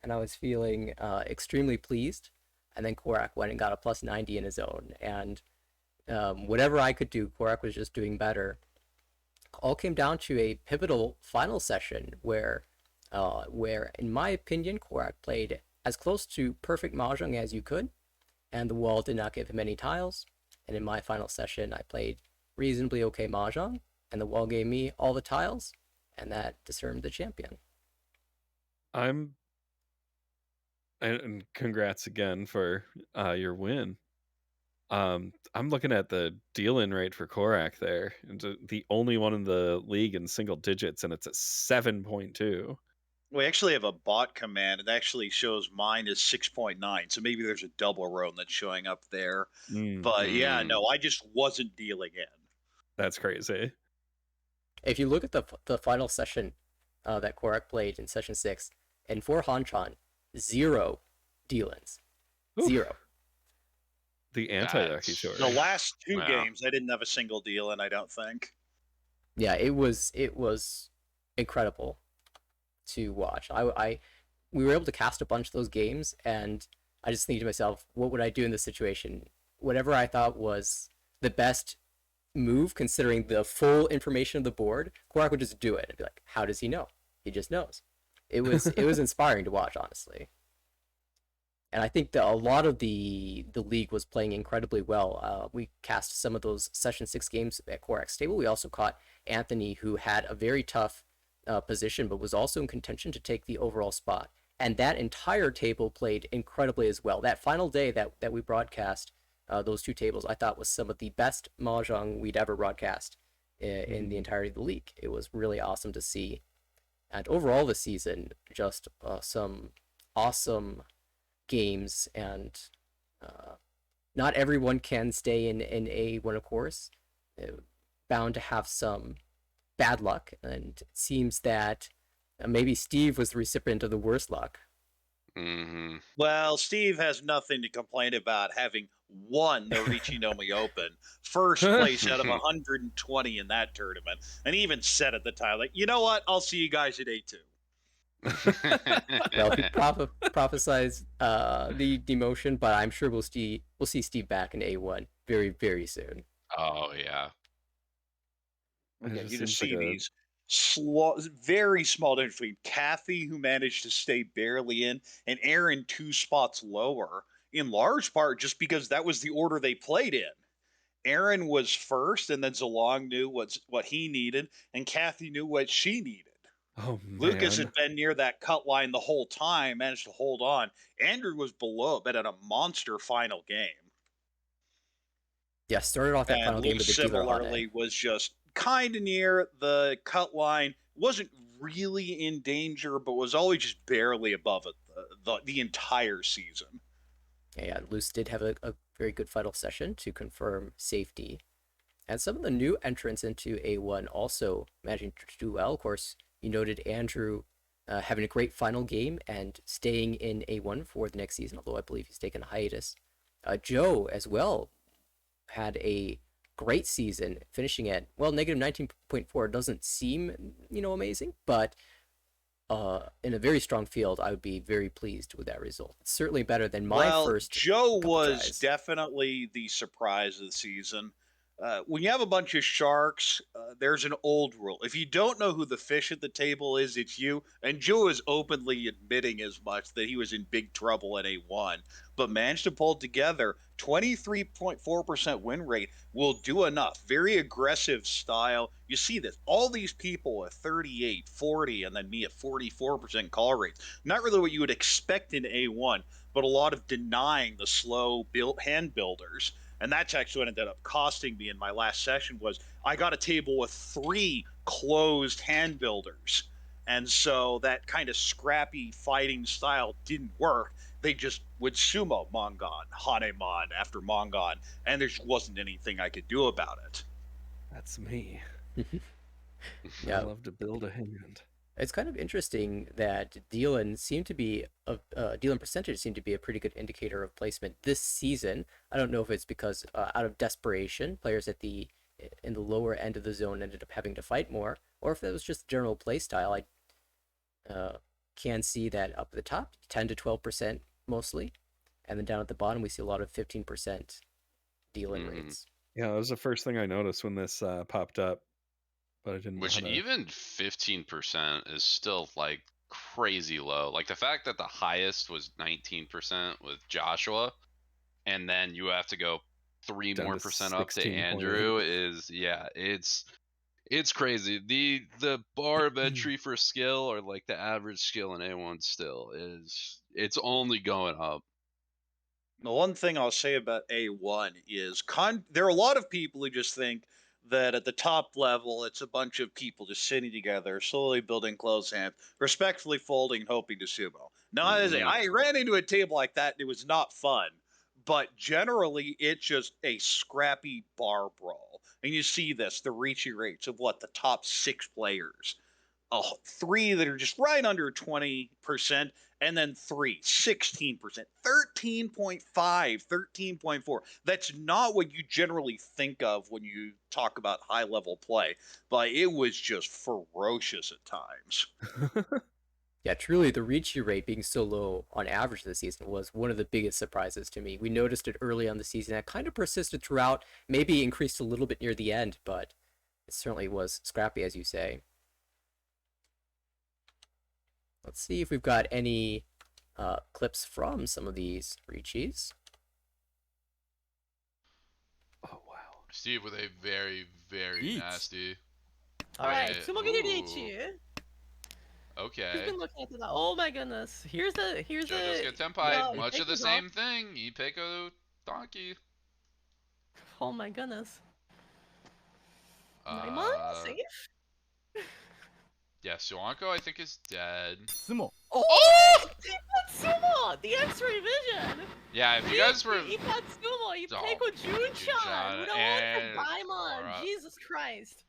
and I was feeling extremely pleased. And then Korak went and got a plus 90 in his own. And whatever I could do, Korak was just doing better. All came down to a pivotal final session where, in my opinion, Korak played as close to perfect Mahjong as you could, and the wall did not give him any tiles. And in my final session, I played reasonably okay Mahjong, and the wall gave me all the tiles, and that determined the champion. And congrats again for your win. I'm looking at the deal-in rate for Korak there. It's the only one in the league in single digits, and it's at 7.2. We actually have a bot command. It actually shows mine is 6.9. So maybe there's a double roam that's showing up there. But yeah, no, I just wasn't dealing in. That's crazy. If you look at the final session that Korak played in session 6, and for Hanchan, 0 deal-ins. Oof. 0. The anti-Lucky That's- Short. The last 2 Wow. games, I didn't have a single deal in, I don't think. Yeah, it was incredible to watch. We were able to cast a bunch of those games, and I just think to myself, what would I do in this situation? Whatever I thought was the best move, considering the full information of the board, Korak would just do it and be like, how does he know? He just knows. It was inspiring to watch, honestly. And I think that a lot of the league was playing incredibly well. We cast some of those session 6 games at Korak's table. We also caught Anthony, who had a very tough position, but was also in contention to take the overall spot. And that entire table played incredibly as well. That final day that we broadcast those 2 tables, I thought was some of the best Mahjong we'd ever broadcast in the entirety of the league. It was really awesome to see. And overall this season, just some awesome games, and not everyone can stay in A1, of course. Bound to have some bad luck, and it seems that maybe Steve was the recipient of the worst luck. Mm-hmm. Well, Steve has nothing to complain about having won the Richinomi Open, first place out of 120 in that tournament, and he even said at the time, like, you know what? I'll see you guys at A2. Well, he prophesized the demotion, but I'm sure we'll see Steve back in A1 very, very soon. Oh yeah. Yeah, It you just just seems see like a- these very small difference between Kathy, who managed to stay barely in, and Aaron 2 spots lower, in large part just because that was the order they played in. Aaron was first, and then Zalong knew what he needed, and Kathy knew what she needed. Oh man. Lucas had been near that cut line the whole time, managed to hold on. Andrew was below, but at a monster final game. Yeah, started off that final And game Luke with the dealer on similarly it. was just kind of near the cut line. Wasn't really in danger, but was always just barely above it the entire season. Yeah, Luce did have a very good final session to confirm safety. And some of the new entrants into A1 also managing to do well. Of course, you noted Andrew having a great final game and staying in A1 for the next season, although I believe he's taken a hiatus. Joe as well had a great season, finishing at, well, negative 19.4 doesn't seem, amazing, but in a very strong field, I would be very pleased with that result. It's certainly better than my first. Joe couple was tries. definitely the surprise of the season. When you have a bunch of sharks, there's an old rule. If you don't know who the fish at the table is, it's you. And Joe is openly admitting as much that he was in big trouble at A1, but managed to pull it together. 23.4% win rate will do enough. Very aggressive style. You see this. All these people at 38, 40, and then me at 44% call rates. Not really what you would expect in A1, but a lot of denying the slow hand builders. And that's actually what ended up costing me in my last session was I got a table with 3 closed hand builders. And so that kind of scrappy fighting style didn't work. They just would sumo Mongon, Hanemon after Mongon, and there just wasn't anything I could do about it. That's me. Yeah. I love to build a hand. It's kind of interesting that Dylan percentage seemed to be a pretty good indicator of placement this season. I don't know if it's because out of desperation, players in the lower end of the zone ended up having to fight more, or if that was just general play style. I can see that up at the top, 10 to 12% mostly, and then down at the bottom we see a lot of 15% Dylan rates. Yeah, that was the first thing I noticed when this popped up, but I didn't know Which how to... even 15% is still like crazy low. Like the fact that the highest was 19% with Joshua, and then you have to go 3 Down more to percent up to 16.8. Andrew is it's crazy. The bar of entry for skill, or like the average skill in A1 still it's only going up. The one thing I'll say about A1 is there are a lot of people who just think that at the top level it's a bunch of people just sitting together, slowly building close hands, respectfully folding, and hoping to sumo. Now, I ran into a table like that and it was not fun, but generally it's just a scrappy bar brawl. And you see this, the reaching rates of the top 6 players. 3 that are just right under 20%, and then 3, 16%, 13.5, 13.4. That's not what you generally think of when you talk about high level play, but it was just ferocious at times. Yeah, truly, the Ricci rate being so low on average this season was one of the biggest surprises to me. We noticed it early on the season. It kind of persisted throughout, maybe increased a little bit near the end, but it certainly was scrappy, as you say. Let's see if we've got any clips from some of these Ricci's. Oh, wow. Steve with a very, very Eat. nasty. Alright, Wait, Sumo Giderichi. Okay. He's been looking at that. Oh my goodness. Here's Jojo's a get Tenpai. no, Much of the Ipeco same thing. Ipeco Donkey. Oh my goodness. Naimon safe? Yeah, Suanko I think is dead. Sumo. Oh! Sumo! The X-ray vision! Yeah, if you guys were Ipat Sumo, Ipeco Junchan! Who don't and want to Daimon? Aura. Jesus Christ.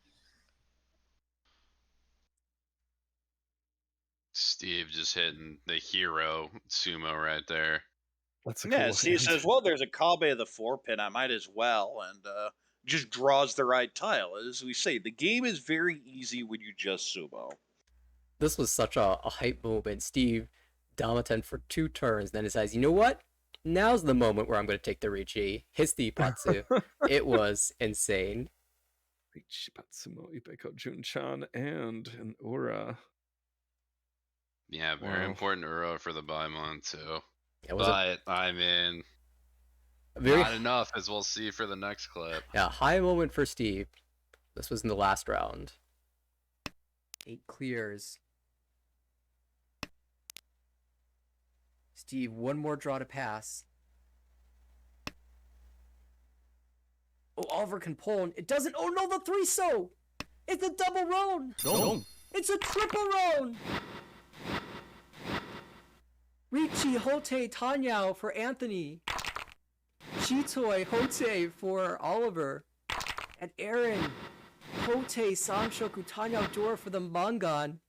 Steve just hitting the hero sumo right there. That's a Yeah, cool Steve hand. says, well, there's a Kabe of the 4-pin, I might as well, and just draws the right tile. As we say, the game is very easy when you just sumo. This was such a hype moment. Steve Damaten for 2 turns, then decides, you know what? Now's the moment where I'm going to take the Ricci. Hits the Ipatsu. It was insane. Ricci, Patsumo, Ipeco, Junchan, and an Ura. Yeah, very Wow. important Uro for the Baimon too. It was But I mean, a very not enough, as we'll see for the next clip. high moment for Steve. This was in the last round. 8 clears. Steve, one more draw to pass. Oh, Oliver can pull, and it doesn't. Oh no, the 3-so! It's a double roan! No. It's a triple roan! Ricci, Hote, Tanyao for Anthony. Chitoi, Hote for Oliver. And Aaron, Hote, Sanshoku, Tanyao, Dora for the Mangan.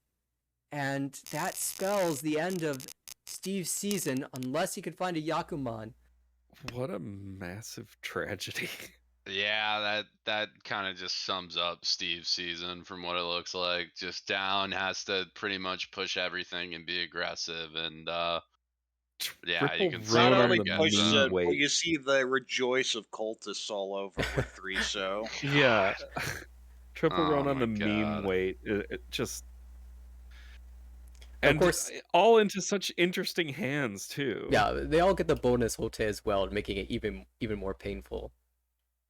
And that spells the end of Steve's season unless he could find a Yakuman. What a massive tragedy. Yeah, that kind of just sums up Steve's season from what it looks like. Just down, has to pretty much push everything and be aggressive, and yeah, you can see Roan Not where on only it the gets pushes mean it, but weight. you see the rejoice of cultists all over with 3-so. Yeah. Triple Oh Roan on my the mean God. weight. It just... Of And course- all into such interesting hands, too. Yeah, they all get the bonus Hote as well, making it even more painful.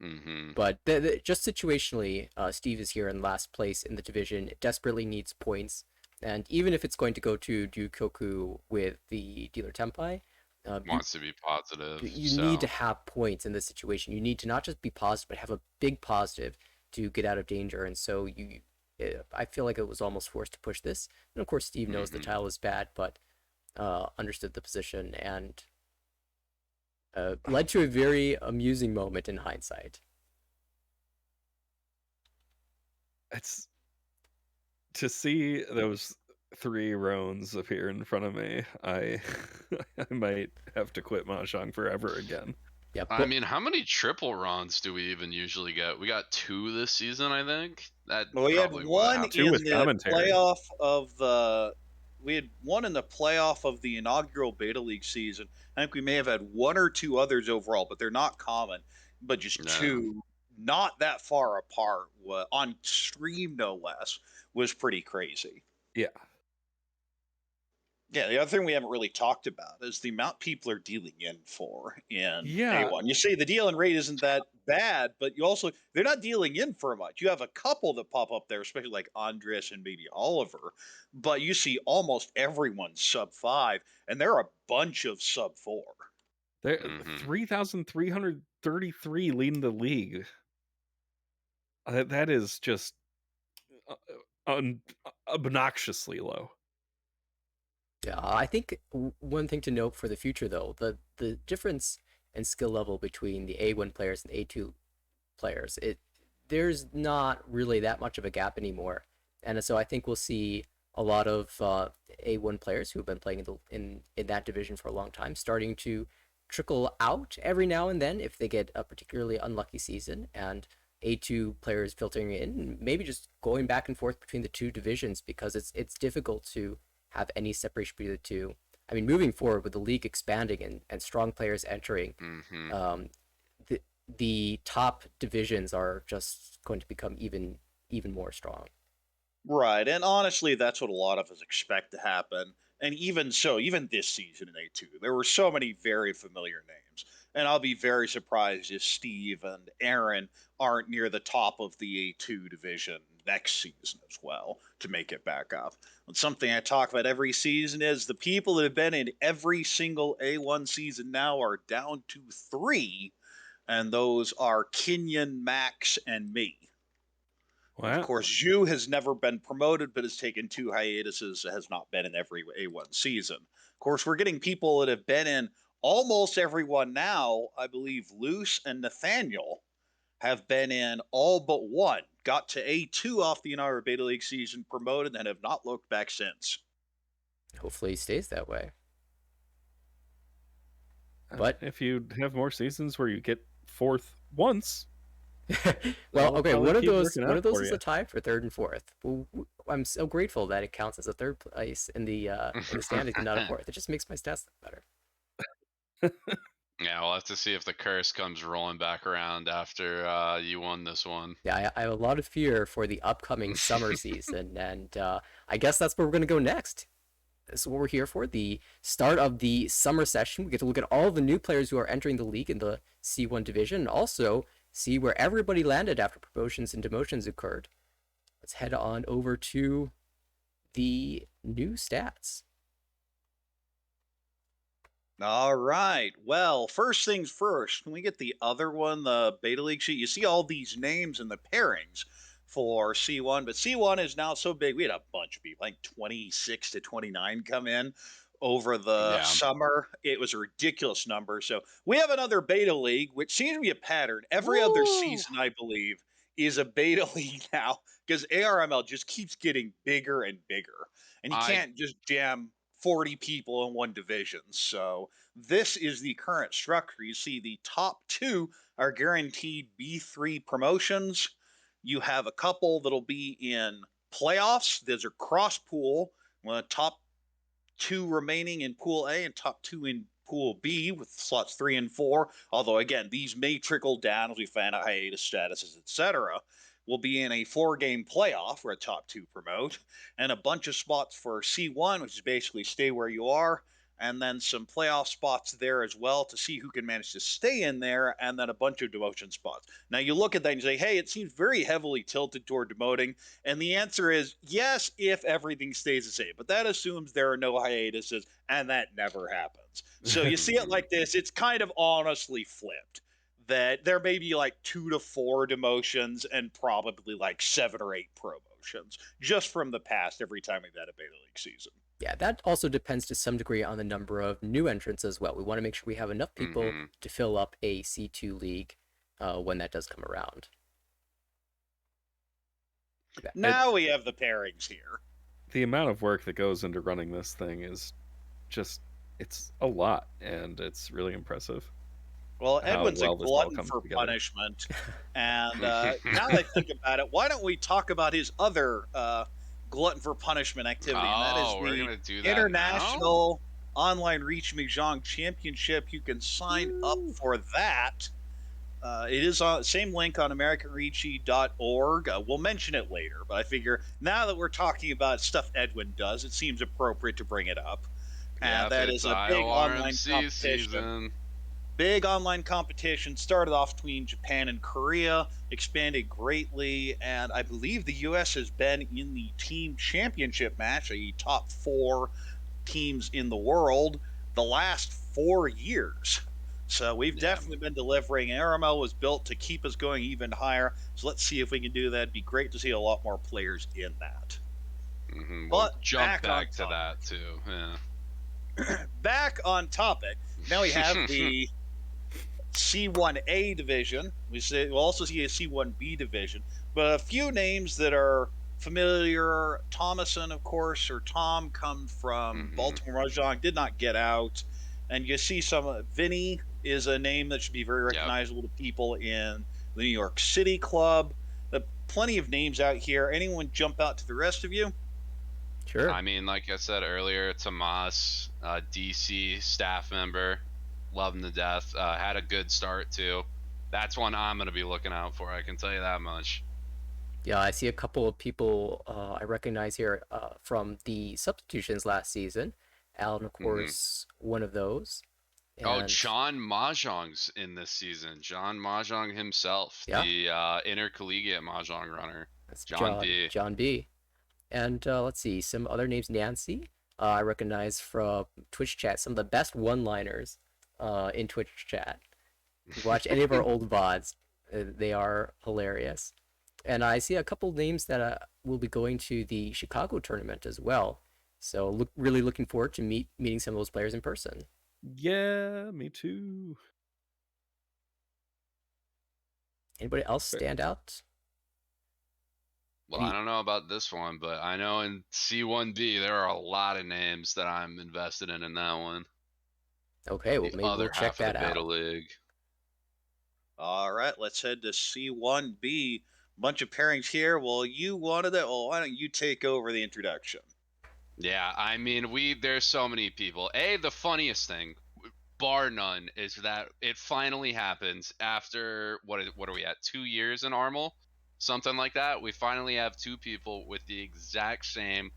Mm-hmm. But just situationally, Steve is here in last place in the division. It desperately needs points, and even if it's going to go to Dukoku with the Dealer Tenpai, Wants to be positive. you so. need to have points in this situation. You need to not just be positive, but have a big positive to get out of danger. And so I feel like it was almost forced to push this. And of course, Steve knows the Mhm. tile is bad, but understood the position and led to a very amusing moment in hindsight. It's to see those 3 rounds appear in front of me, I I might have to quit Mahjong forever again. Yeah, I mean, how many triple runs do we even usually get? We got 2 this season, I think. That Well, we had probably one happened. 2 in with the commentary. playoff of the. We had one in the playoff of the inaugural Beta League season. I think we may have had 1 or 2 others overall, but they're not common. But just No. 2, not that far apart, on stream no less, was pretty crazy. Yeah. Yeah, the other thing we haven't really talked about is the amount people are dealing in for in Yeah. A1. You say the dealing rate isn't that bad, but you also they're not dealing in for much. You have a couple that pop up there, especially like Andres and maybe Oliver, but you see almost everyone sub 5, and there are a bunch of sub 4. There Mhm. 3,333 leading the league. That is just obnoxiously low. Yeah, I think one thing to note for the future, though, the difference in skill level between the A1 players and A2 players, there's not really that much of a gap anymore, and so I think we'll see a lot of A1 players who have been playing in that division for a long time starting to trickle out every now and then if they get a particularly unlucky season, and A2 players filtering in, maybe just going back and forth between the two divisions because it's difficult to have any separation between the two. I mean, moving forward with the league expanding and strong players entering, Mhm. The top divisions are just going to become even more strong. Right, and honestly, that's what a lot of us expect to happen. And even so, even this season in A2, there were so many very familiar names. And I'll be very surprised if Steve and Aaron aren't near the top of the A2 division next season as well to make it back up. And something I talk about every season is the people that have been in every single A1 season now are down to 3, and those are Kenyon, Max, and me. Of Wow. course, Zhu has never been promoted, but has taken 2 hiatuses, has not been in every A1 season. Of course, we're getting people that have been in almost every one now. I believe Luce and Nathaniel have been in all but one. Got to A2 off the inaugural Beta League season, promoted, and have not looked back since. Hopefully, it stays that way. But if you have more seasons where you get 4th once, well, that'll okay, probably one of keep those working out for is you. a tie for 3rd and 4th. Well, I'm so grateful that it counts as a 3rd place in the standings and not a 4th. It just makes my stats look better. Yeah, we'll have to see if the curse comes rolling back around after you won this one. Yeah, I have a lot of fear for the upcoming summer season, and I guess that's where we're going to go next. This is what we're here for, the start of the summer session. We get to look at all the new players who are entering the league in the C1 division, and also see where everybody landed after promotions and demotions occurred. Let's head on over to the new stats. All right. Well, first things first, when we get the other one, the Beta League sheet, you see all these names and the pairings for C1, but C1 is now so big. We had a bunch of people, like 26 to 29 come in over the Yeah. summer. It was a ridiculous number. So we have another Beta League, which seems to be a pattern. Every other season, I believe, is a Beta League now because ARML just keeps getting bigger and bigger. And you can't just jam 40 people in one division. So this is the current structure. You see the top 2 are guaranteed B3 promotions. You have a couple that'll be in playoffs. Those are cross pool. Top 2 remaining in pool A and top 2 in pool B with slots 3 and 4. Although again, these may trickle down as we find out hiatus statuses, etc. Will be in a 4-game playoff where a top 2 promote, and a bunch of spots for C1, which is basically stay where you are, and then some playoff spots there as well to see who can manage to stay in there, and then a bunch of demotion spots. Now you look at that and you say, hey, it seems very heavily tilted toward demoting, and the answer is yes, if everything stays the same, but that assumes there are no hiatuses, and that never happens. So you see it like this, it's kind of honestly flipped. That there may be like 2 to 4 demotions and probably like 7 or 8 promotions just from the past every time we've had a Beta League season. Yeah, that also depends to some degree on the number of new entrants as well. We want to make sure we have enough people to fill up a C2 league when that does come around. Now we have the pairings here. the amount of work that goes into running this thing is just, it's a lot, and it's really impressive. Well, how Edwin's well a this all glutton comes for together. punishment. And now that I think about it, why don't we talk about his other glutton for punishment activity? And that is Oh, we're the gonna do that now? International Online Reach Mahjong Championship. You can sign up for that. It is on same link on AmericanReachy.org. We'll mention it later, but I figure now that we're talking about stuff Edwin does, it seems appropriate to bring it up. And Yep, that it's is a big online IORMC competition. season. Big online competition started off between Japan and Korea, expanded greatly, and I believe the U.S. has been in the team championship match, a top 4 teams in the world, the last 4 years. So we've definitely been delivering. RML was built to keep us going even higher. So let's see if we can do that. It'd be great to see a lot more players in that. We'll But jump back to that too. Yeah. Back on topic. Now we have the C1A division. We'll also see a C1B division, but a few names that are familiar. Thomason, of course, or Tom, come from Baltimore Mahjong, did not get out, and you see some. Vinny is a name that should be very recognizable to people in the New York City club. Plenty of names out here. Anyone jump out to the rest of you? Sure. I mean, like I said earlier, Tomas, DC staff member, love him to death. Had a good start too. That's one I'm going to be looking out for. I can tell you that much. Yeah, I see a couple of people I recognize here from the substitutions last season. Alan, of course, one of those. Oh, John Mahjong's in this season. John Mahjong himself, the intercollegiate Mahjong runner. That's John B. John B. And let's see, some other names. Nancy, I recognize from Twitch chat, some of the best one-liners in Twitch chat. If you watch any of our old VODs, they are hilarious. And I see a couple names that will be going to the Chicago tournament as well. So really looking forward to meeting some of those players in person. Yeah, me too. Anybody else stand out? Well, I don't know about this one, but I know in C1B there are a lot of names that I'm invested in that one. Okay, well, maybe we'll check that out. Beta League. All right, let's head to C1B. Bunch of pairings here. Well, you wanted it. Well, why don't you take over the introduction? Yeah, I mean, there's so many people. The funniest thing, bar none, is that it finally happens after, what are we at, 2 years in Armel? Something like that. We finally have 2 people with the exact same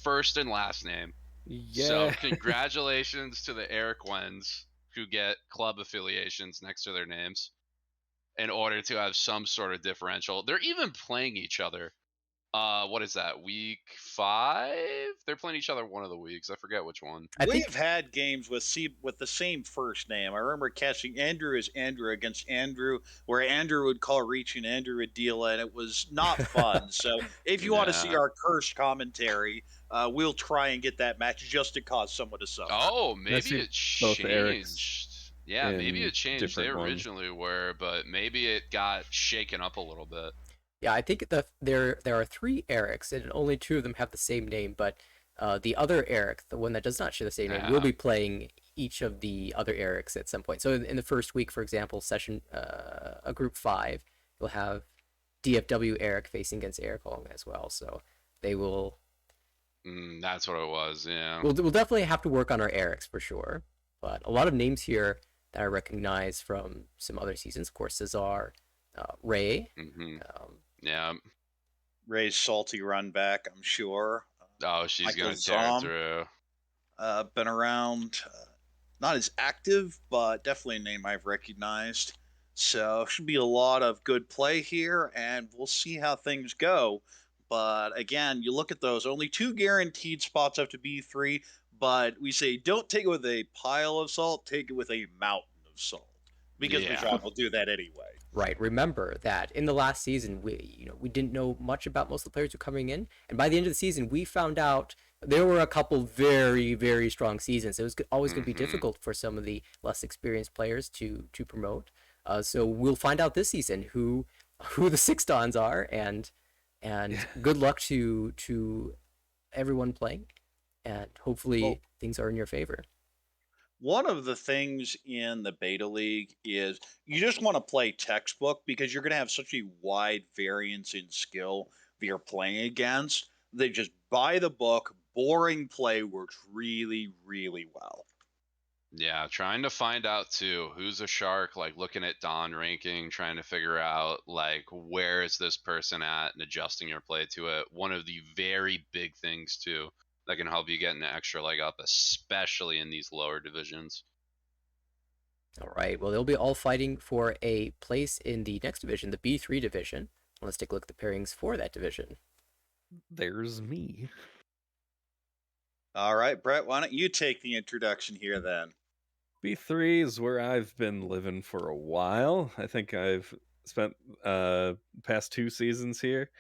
first and last name. Yeah. So congratulations to the Eric Wens who get club affiliations next to their names in order to have some sort of differential. They're even playing each other. What is that? Week 5? They're playing each other one of the weeks. I forget which one. We've had games with the same first name. I remember catching Andrew as Andrew against Andrew, where Andrew would call reach and Andrew would deal, and it was not fun. So if you want to see our cursed commentary, we'll try and get that match just to cause someone to suffer. Oh, maybe it changed. Yeah, maybe it changed. They ones. originally were, but maybe it got shaken up a little bit. Yeah, I think there are 3 Erics, and only 2 of them have the same name, but the other Eric, the one that does not share the same name, will be playing each of the other Erics at some point. So in the first week, for example, session a group 5, you'll have DFW Eric facing against Eric Hong as well. So they will. That's what it was. Yeah. We'll definitely have to work on our Erics for sure, but a lot of names here that I recognize from some other seasons. Of course, Cesar, Ray. Yeah. Ray's salty run back, I'm sure. Oh, she's going to tear through. Been around, not as active, but definitely a name I've recognized. So should be a lot of good play here, and we'll see how things go. But again, you look at those, only 2 guaranteed spots up to B3, but we say don't take it with a pile of salt, take it with a mountain of salt. Because Mahjong will do that anyway. Right. Remember that in the last season, we didn't know much about most of the players who were coming in, and by the end of the season, we found out there were a couple very, very strong seasons. It was always going to be difficult for some of the less experienced players to promote. So we'll find out this season who the 6 Dons are, and good luck to everyone playing, and hopefully Well- things are in your favor. One of the things in the beta league is you just want to play textbook because you're going to have such a wide variance in skill that you're playing against. They just buy the book. Boring play works really, really well. Yeah, trying to find out too who's a shark, like looking at Dawn ranking, trying to figure out like where is this person at and adjusting your play to it. One of the very big things too that can help you get an extra leg up, especially in these lower divisions. All right. Well, they'll be all fighting for a place in the next division, the B3 division. Let's take a look at the pairings for that division. There's me. All right, Brett, why don't you take the introduction here then? B3 is where I've been living for a while. I think I've spent past 2 seasons here.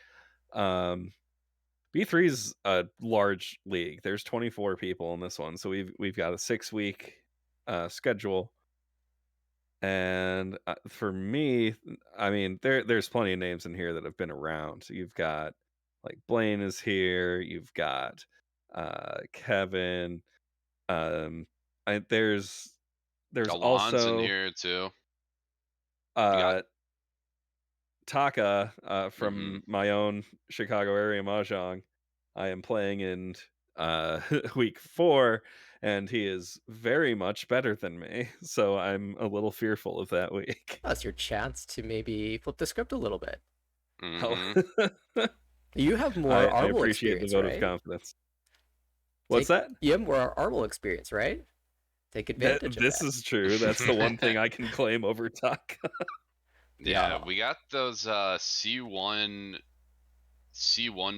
B3 is a large league. There's 24 people in this one, so we've got a 6-week schedule. And for me, I mean, there's plenty of names in here that have been around. So you've got like Blaine is here. You've got Kevin. There's Alon's also in here too. Taka from my own Chicago area mahjong. I am playing in week 4, and he is very much better than me. So I'm a little fearful of that week. That's your chance to maybe flip the script a little bit. Mhm. You have more I Arble appreciate the experience, vote right? of confidence. What's that? You have more Arble experience, right? Take advantage of This that. is true. That's the one thing I can claim over Taka. Yeah, Yeah. we got those C1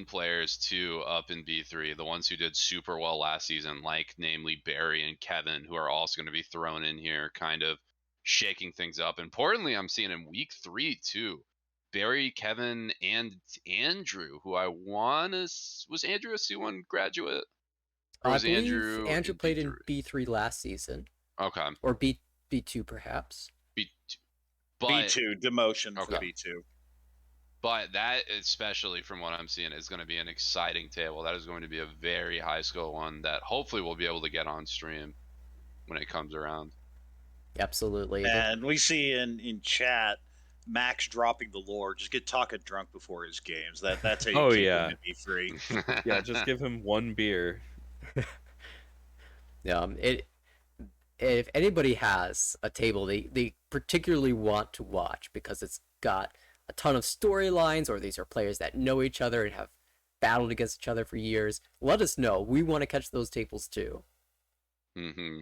players too up in B3, the ones who did super well last season, like namely Barry and Kevin, who are also going to be thrown in here, kind of shaking things up. Importantly, I'm seeing in week 3 too, Barry, Kevin, and Andrew, who I want to was Andrew a C1 graduate? Or I was believe Andrew Andrew in played B3? in B3 last season, Okay, or B2 perhaps. B2. But B2, demotion for Okay. B2. But that, especially from what I'm seeing, is going to be an exciting table. That is going to be a very high skill one that hopefully we'll be able to get on stream when it comes around. Absolutely. And we see in chat Max dropping the lore. Just get Taka drunk before his games. That's how you Oh, keep yeah. him to be free. Yeah, just give him 1 beer. If anybody has a table they particularly want to watch because it's got a ton of storylines, or these are players that know each other and have battled against each other for years, let us know. We want to catch those tables too. Mm-hmm.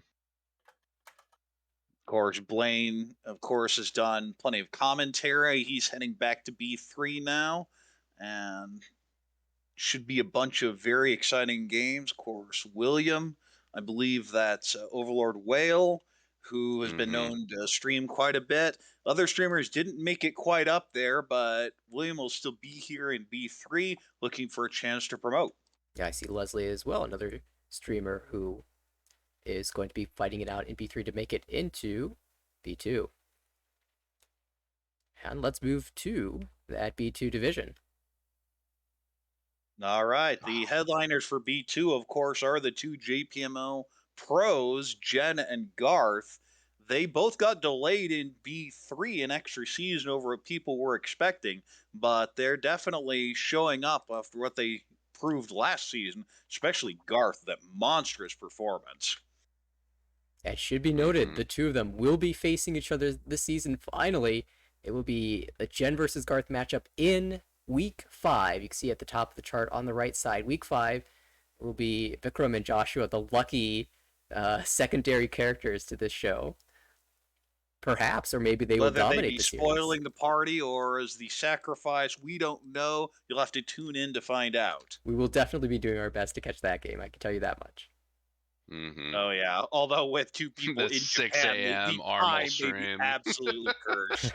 Of course, Blaine, of course, has done plenty of commentary. He's heading back to B3 now, and should be a bunch of very exciting games. Of course, William, I believe that's Overlord Whale, who has been known to stream quite a bit. Other streamers didn't make it quite up there, but William will still be here in B3 looking for a chance to promote. Yeah, I see Leslie as well, another streamer who is going to be fighting it out in B3 to make it into B2. And let's move to that B2 division. All right. The headliners for B2, of course, are the 2 JPMO pros, Jen and Garth. They both got delayed in B3, an extra season over what people were expecting, but they're definitely showing up after what they proved last season, especially Garth, that monstrous performance. It should be noted, the two of them will be facing each other this season finally. It will be the Jen versus Garth matchup in week 5. You can see at the top of the chart on the right side, week 5 will be Vikram and Joshua, the lucky secondary characters to this show. Perhaps, or maybe they will Whether they dominate be the spoiling series. the party or as the sacrifice, we don't know. You'll have to tune in to find out. We will definitely be doing our best to catch that game, I can tell you that much. Mm-hmm. Oh yeah, although with 2 people The in 6 Japan, a.m. the Armel time may be stream. absolutely cursed.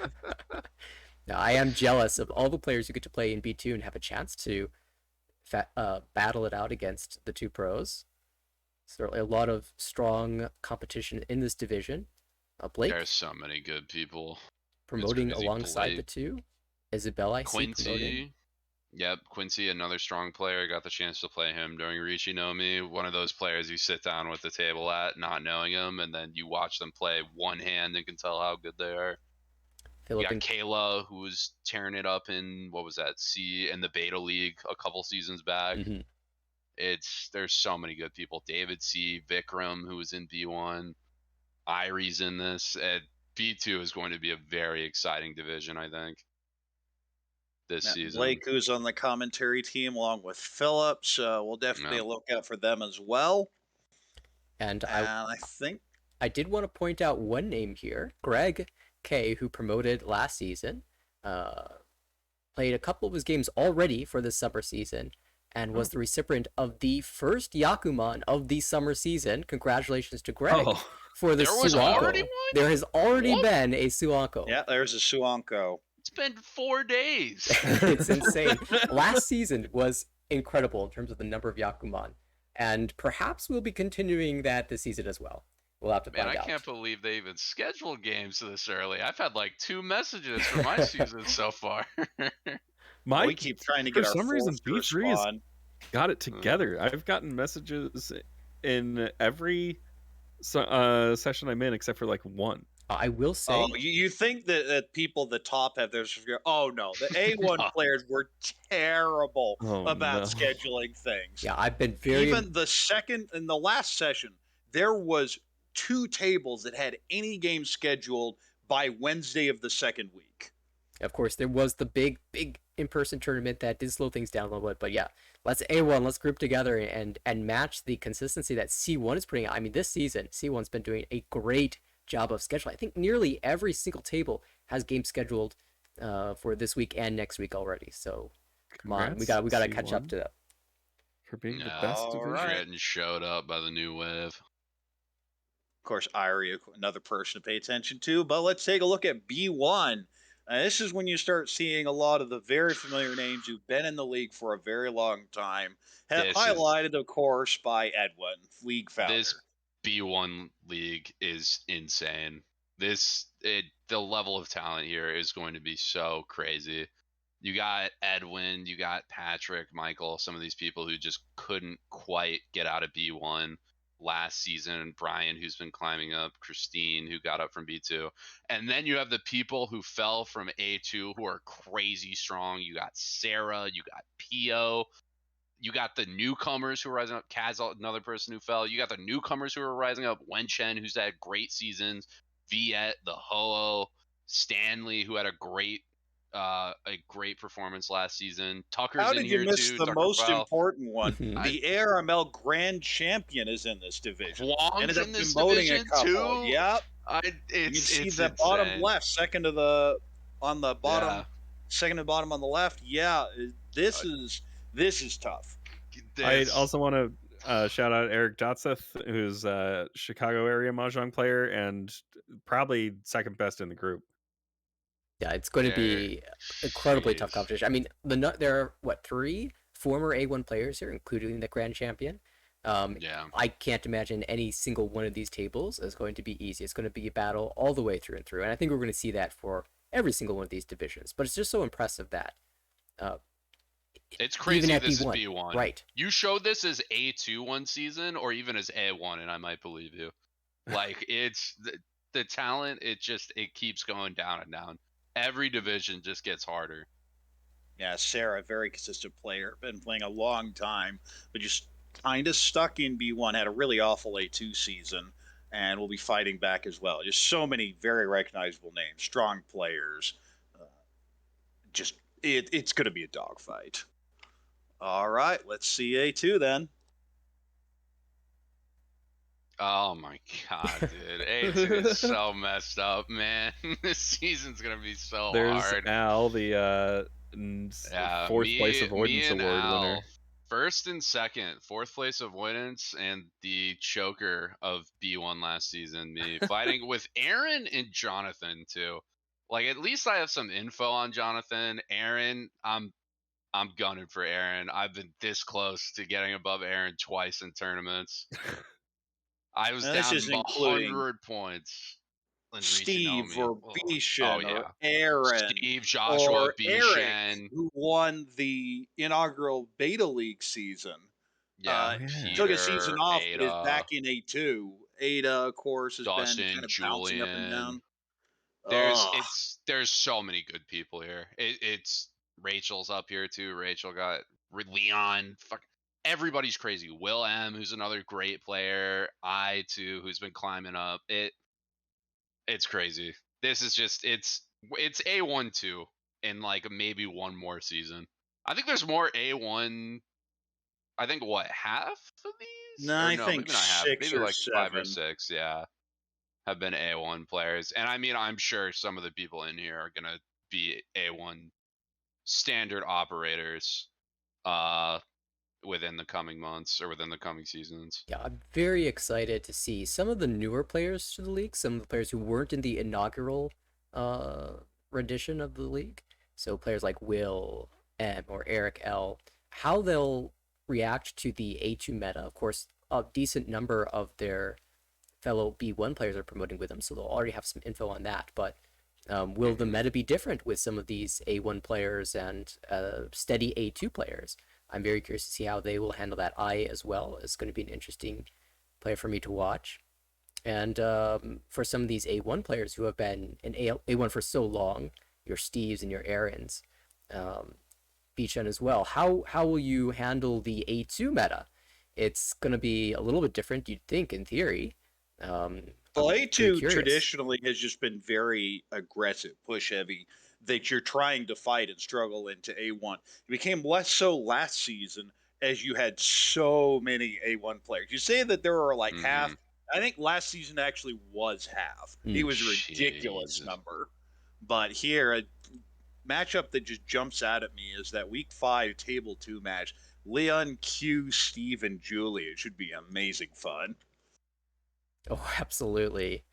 Now, I am jealous of all the players who get to play in B2 and have a chance to battle it out against the 2 pros. Certainly a lot of strong competition in this division. Blake There's so many good people. promoting crazy. alongside Blake, the 2. Isabella, I see promoting. Quincy. Yep, Quincy, another strong player. Got the chance to play him during Richinomi. One of those players you sit down with the table at, not knowing him, and then you watch them play one hand and can tell how good they are. You Philip got and Kayla, who was tearing it up in what was that in the Beta League a couple seasons back. Mhm. There's so many good people. David C, Vikram, who was in B1, Irie's in this. B2 is going to be a very exciting division, I think, this Matt season. Blake, who's on the commentary team, along with Philip. So we'll definitely Yeah. look out for them as well. and And I think I did want to point out one name here, Greg K, who promoted last season, played a couple of his games already for the summer season, and was the recipient of the first Yakuman of the summer season. Congratulations to Greg Oh, for the There was Suanko. already one? There has already What? been a Suanko. yeah, there's a Suanko. It's been 4 days. It's insane. Last season was incredible in terms of the number of Yakuman, and perhaps we'll be continuing that this season as well. We'll have to Man, find I out. can't believe they even scheduled games this early. I've had like 2 messages for my season so far. my We keep trying to for get our some reason fourth to B3 has respond. got it together. I've gotten messages in every session I'm in except for like one. I will say, Oh, you think that people at the top have their? Oh no, the A1 No. players were terrible Oh, about no. scheduling things. yeah, I've been very Even the second in the last session, there was 2 tables that had any game scheduled by Wednesday of the second week. Of course, there was the big in-person tournament that did slow things down a little bit, but yeah, let's group together and match the consistency that C1 is putting out. I mean, this season, C1's been doing a great job of scheduling. I think nearly every single table has games scheduled for this week and next week already. So come on, we Congrats, gotta catch up C1, to that. for being the No, best All division. right. Getting showed up by the new wave. Of course, Irie, another person to pay attention to. But let's take a look at B1. This is when you start seeing a lot of the very familiar names who've been in the league for a very long time. Highlighted, of course, by Edwin, league founder. This B1 league is insane. The level of talent here is going to be so crazy. You got Edwin, you got Patrick, Michael, some of these people who just couldn't quite get out of B1 last season. Brian, who's been climbing up, Christine, who got up from B2. And then you have the people who fell from A2 who are crazy strong. You got Sarah, you got Pio. You got the newcomers who are rising up. Kaz, another person who fell. You got the newcomers who are rising up. Wen Chen, who's had great seasons. Viet, the Ho-Oh. Stanley, who had a great performance last season. Tucker's How in did here you miss too. the Tucker most Fowl. important one? Mhm. The ARML Grand Champion is in this division. Kwong's Ended up in this demoting division a couple. too. Yep. It's You see it's the bottom insane. left, second to the on the bottom, Yeah. second to bottom on the left. Yeah, this is tough. I also want to shout out Eric Dotseth, who's a Chicago area Mahjong player and probably second best in the group. Yeah, it's going to be incredibly tough Jeez. competition. I mean, there are 3 former A1 players here, including the grand champion. Yeah. I can't imagine any single one of these tables is going to be easy. It's going to be a battle all the way through and through, and I think we're going to see that for every single one of these divisions. But it's just so impressive that It's crazy at this B1, is B1. right? You showed this as A2 one season or even as A1 and I might believe you. Like it's the talent, it keeps going down and down. Every division just gets harder. Yeah, Sarah, very consistent player, been playing a long time, but just kind of stuck in B1. Had a really awful A2 season, and will be fighting back as well. Just so many very recognizable names, strong players. It's going to be a dogfight. All right, let's see A2 then. Oh my god, dude. A2 is so messed up, man. This season's gonna be so There's hard. Al, the fourth place avoidance and award Al, winner. First and second, 4th place avoidance, and the choker of B1 last season. Me fighting with Aaron and Jonathan too. Like at least I have some info on Jonathan. Aaron, I'm gunning for Aaron. I've been this close to getting above Aaron twice in tournaments. I was Now, this down is including 100 points. Steve Naomi. or Oh, Bishan yeah. or Aaron Steve, Joshua, or Eric, Bishan. who won the inaugural Beta League season. Yeah, yeah. Took a season Peter, off, but is Ada, back in A2. Ada, of course, has been Dustin, kind of bouncing up and Julian. down. There's Ugh. there's so many good people here. It's Rachel's up here too. Rachel got Leon. Fuck, everybody's crazy. Will M, who's another great player. I too, who's been climbing up. It's crazy. This is just it's A1 too in like maybe one more season. I think there's more A1. I think what, half of these? No, Or I no, think maybe not half. 6 Maybe or like 5 or 7. 6. Yeah, have been A1 players. And I mean, I'm sure some of the people in here are gonna be A1 standard operators within the coming months or within the coming seasons. Yeah, I'm very excited to see some of the newer players to the league, some of the players who weren't in the inaugural rendition of the league. So players like Will M or Eric L, how they'll react to the A2 meta. Of course, a decent number of their fellow B1 players are promoting with them, so they'll already have some info on that. But will the meta be different with some of these A1 players and steady A2 players? I'm very curious to see how they will handle that. I as well is going to be an interesting player for me to watch. And for some of these A1 players who have been in A1 for so long, your Steves and your Aarons, Beachan as well, how will you handle the A2 meta? It's going to be a little bit different, you'd think, in theory. Well, I'm A2 pretty curious. traditionally has just been very aggressive, push heavy, that you're trying to fight and struggle into A1. It became less so last season as you had so many A1 players. You say that there were like half. I think last season actually was half. It was a ridiculous Jesus. number. But here, a matchup that just jumps out at me is that week 5 table 2 match. Leon, Q, Steve, and Julie. It should be amazing fun. Oh, absolutely.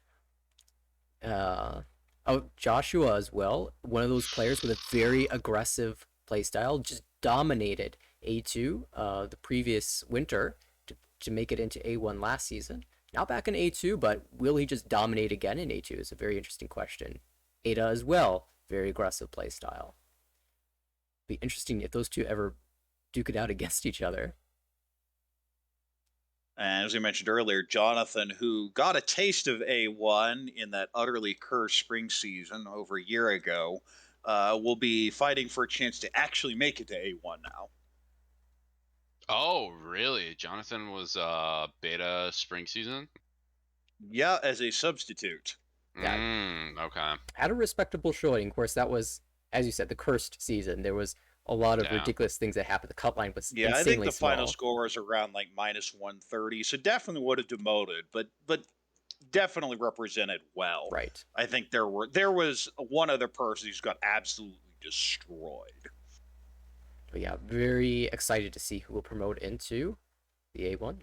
Joshua as well, one of those players with a very aggressive playstyle, just dominated A2 the previous winter to make it into A1 last season. Now back in A2, but will he just dominate again in A2 is a very interesting question. Ada as well, very aggressive playstyle. Be interesting if those two ever duke it out against each other. And as we mentioned earlier, Jonathan, who got a taste of A1 in that utterly cursed spring season over a year ago, will be fighting for a chance to actually make it to A1 now. Oh, really? Jonathan was beta spring season? Yeah, as a substitute. Okay. Had a respectable showing. Of course, that was, as you said, the cursed season. There was a lot of ridiculous things that happened. The cut line was Yeah, I insanely think the small. final score was around like minus 130, so definitely would have demoted, but definitely represented well. Right. I think there was one other person who's got absolutely destroyed. But yeah, very excited to see who will promote into the A1.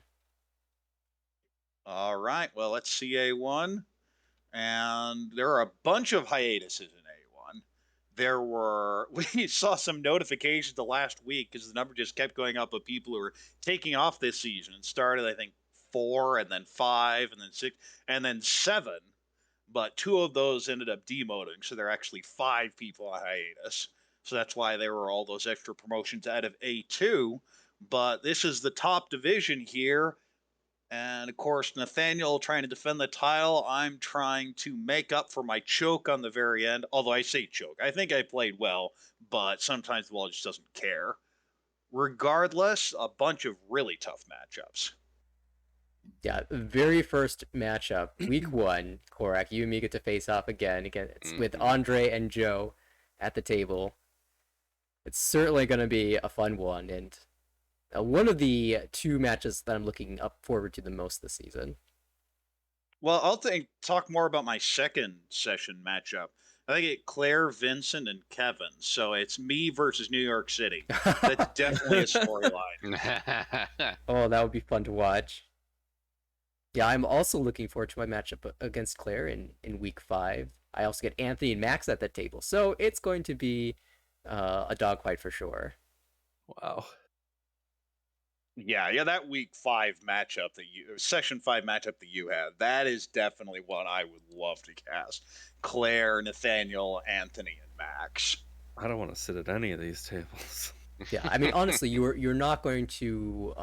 All right, well, let's see A1. And there are a bunch of hiatuses in A1. We saw some notifications the last week because the number just kept going up of people who were taking off this season. It started, I think, 4, and then 5, and then 6, and then 7. But 2 of those ended up demoting, so there are actually 5 people on hiatus. So that's why there were all those extra promotions out of A2. But this is the top division here. And of course, Nathaniel trying to defend the title. I'm trying to make up for my choke on the very end. Although I say choke, I think I played well, but sometimes the wall just doesn't care. Regardless, a bunch of really tough matchups. Yeah, the very first matchup, week 1, Korak, you and me get to face off again. It's with Andre and Joe at the table. It's certainly going to be a fun one, and one of the 2 matches that I'm looking up forward to the most this season. Well, I'll talk more about my second session matchup. I think it's Claire, Vincent, and Kevin. So it's me versus New York City. That's definitely a storyline. Oh, that would be fun to watch. Yeah, I'm also looking forward to my matchup against Claire in week 5. I also get Anthony and Max at that table. So it's going to be a dogfight for sure. Wow. Yeah, that week 5 matchup session 5 matchup that you had, that is definitely one I would love to cast. Claire, Nathaniel, Anthony, and Max. I don't want to sit at any of these tables. Yeah, I mean, honestly, you're not going to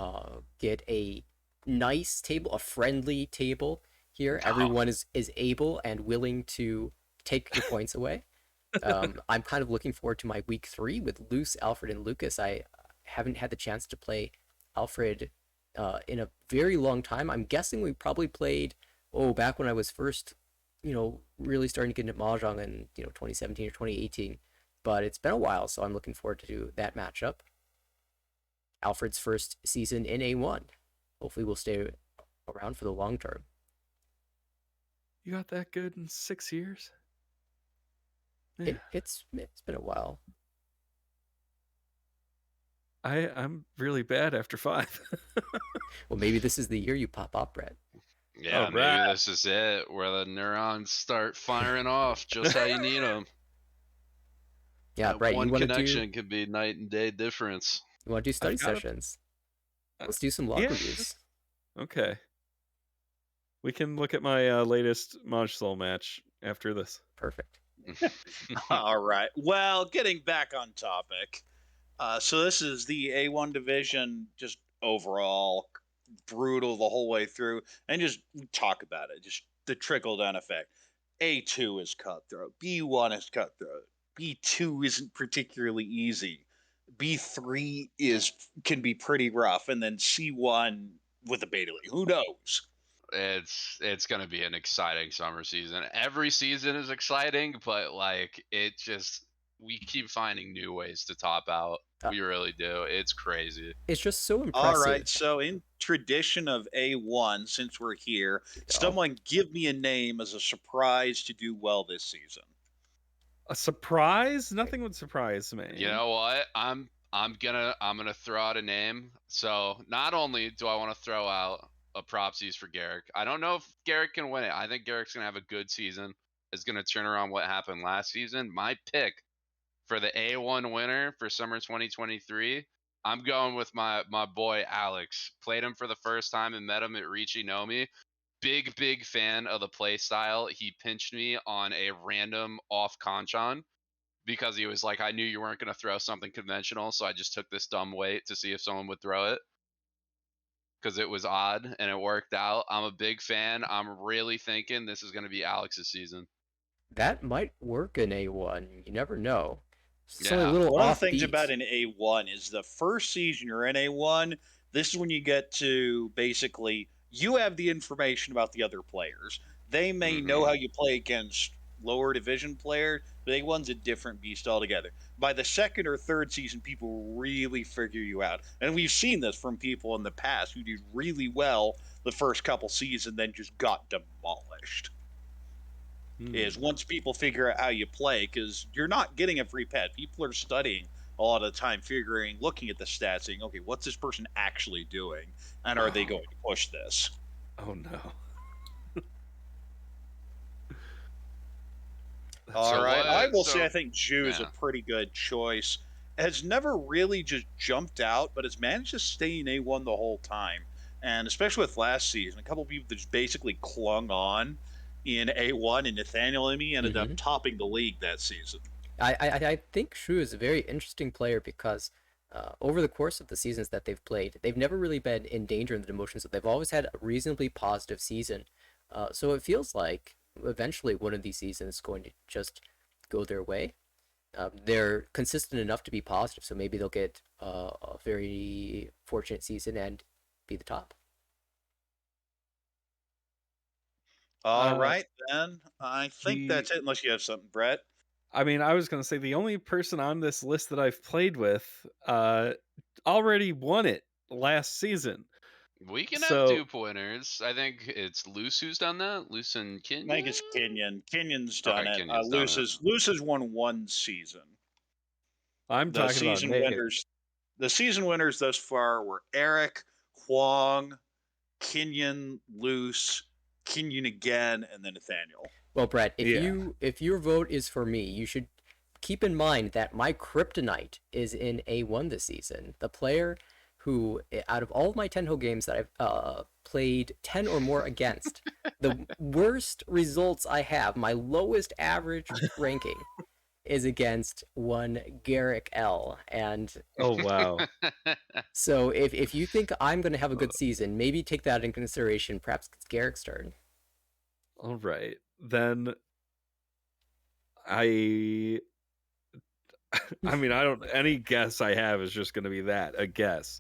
get a nice table, a friendly table here. No. Everyone is able and willing to take your points away. I'm kind of looking forward to my week 3 with Luce, Alfred, and Lucas. I haven't had the chance to play Alfred in a very long time. I'm guessing we probably played back when I was first, really starting to get into Mahjong in 2017 or 2018. But it's been a while, so I'm looking forward to that matchup. Alfred's first season in A1. Hopefully we'll stay around for the long term. You got that good in 6 years? Yeah. It's been a while. I'm really bad after 5. Well, maybe this is the year you pop up, Brett. Yeah, All right. maybe this is it, where the neurons start firing off just how you need them. Yeah, Brett, one you want to connection do could be night and day difference. study got 'em. sessions? Let's do some log Yeah. reviews. Okay. We can look at my latest Maj Soul match after this. Perfect. All right. Well, getting back on topic. So this is the A1 division, just overall brutal the whole way through, and just talk about it. Just the trickle down effect. A2 is cutthroat. B1 is cutthroat. B2 isn't particularly easy. B3 can be pretty rough, and then C1 with a beta league. Who knows? It's gonna be an exciting summer season. Every season is exciting, but we keep finding new ways to top out. We really do. It's crazy. It's just so impressive. All right, so in tradition of A1, since we're here, someone give me a name as a surprise to do well this season. A surprise? Nothing would surprise me. You know what? I'm gonna throw out a name. So not only do I want to throw out a propsies for Garrick, I don't know if Garrick can win it. I think Garrick's gonna have a good season. Is gonna turn around what happened last season. My pick for the A1 winner for summer 2023, I'm going with my boy Alex. Played him for the first time and met him at Ricci Nomi. Big fan of the play style. He pinched me on a random off Kanchan because he was like, I knew you weren't going to throw something conventional, so I just took this dumb weight to see if someone would throw it because it was odd, and it worked out. I'm a big fan. I'm really thinking this is going to be Alex's season. That might work in A1. You never know. So Yeah. a little One of the offbeat. things about an A1 is the first season you're in A1, this is when you get to basically, you have the information about the other players. They may know how you play against lower division players, but A1's a different beast altogether. By the second or third season, people really figure you out. And we've seen this from people in the past who did really well the first couple seasons, then just got demolished. Is once people figure out how you play, because you're not getting a free pet. People are studying a lot of the time, looking at the stats, saying, okay, what's this person actually doing? And are they going to push this? Oh no. All right. I will say so- I think Zhu is a yeah. pretty good choice. Has never really just jumped out, but has managed to stay in A1 the whole time. And especially with last season, a couple of people that just basically clung on in A1, and Nathaniel and me ended up topping the league that season. I think Shu is a very interesting player because over the course of the seasons that they've played, they've never really been in danger in the demotions. They've always had a reasonably positive season. So it feels like eventually one of these seasons is going to just go their way. They're consistent enough to be positive, so maybe they'll get a very fortunate season and be the top. All right, then. I think that's it, unless you have something, Brett. I mean, I was going to say the only person on this list that I've played with already won it last season. We can So- have 2 pointers. I think it's Luce who's done that. Luce and Kenyon. I think it's Kenyon. Kenyon's done Okay, it. Kenyon's done Luce has won 1 season. I'm The talking about season naked. winners. The season winners thus far were Eric, Huang, Kenyon, Luce, Kenyon again, and then Nathaniel. Well, Brett, Yeah. if your vote is for me, you should keep in mind that my kryptonite is in A1 this season. The player who, out of all of my Tenho games that I've played 10 or more against, the worst results I have, my lowest average ranking, is against one Garrick L. And Oh wow. so if you think I'm going to have a good season, maybe take that in consideration. Perhaps it's Garrick's turn. All right. Then I mean, I don't, any guess I have is just going to be that, a guess.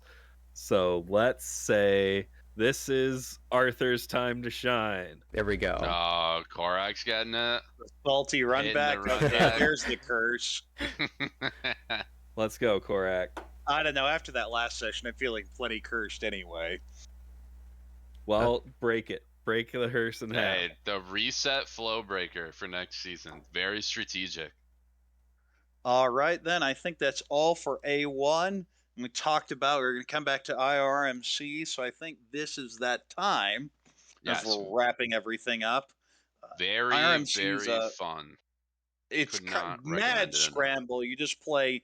So let's say this is Arthur's time to shine. There we go. Oh, Korak's getting it. Salty run Hitting back. the run Okay, back. there's the curse. Let's go, Korak. I don't know. After that last session, I'm feeling plenty cursed anyway. Well, break it. Break the hearse in half. Hey, the reset flow breaker for next season. Very strategic. All right, then. I think that's all for A1. We talked about we're going to come back to IRMC, so I think this is that time Yes. as we're wrapping everything up. Very, IRMC very fun. It's Could not recommend mad it enough. scramble. You just play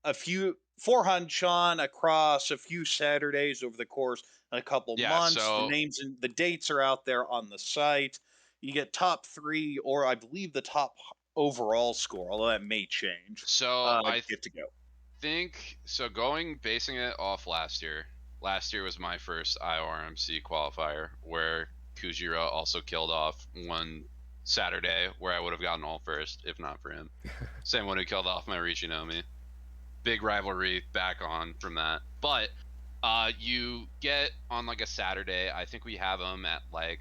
a few 400 Sean across a few Saturdays over the course of a couple months. So The names and the dates are out there on the site. You get top 3, or I believe the top overall score, although that may change. So I get to go. think so. Basing it off last year. Last year was my first IORMC qualifier, where Kujira also killed off one Saturday, where I would have gotten all first if not for him. Same one who killed off my Richinomi. Big rivalry back on from that. But you get on like a Saturday. I think we have them at like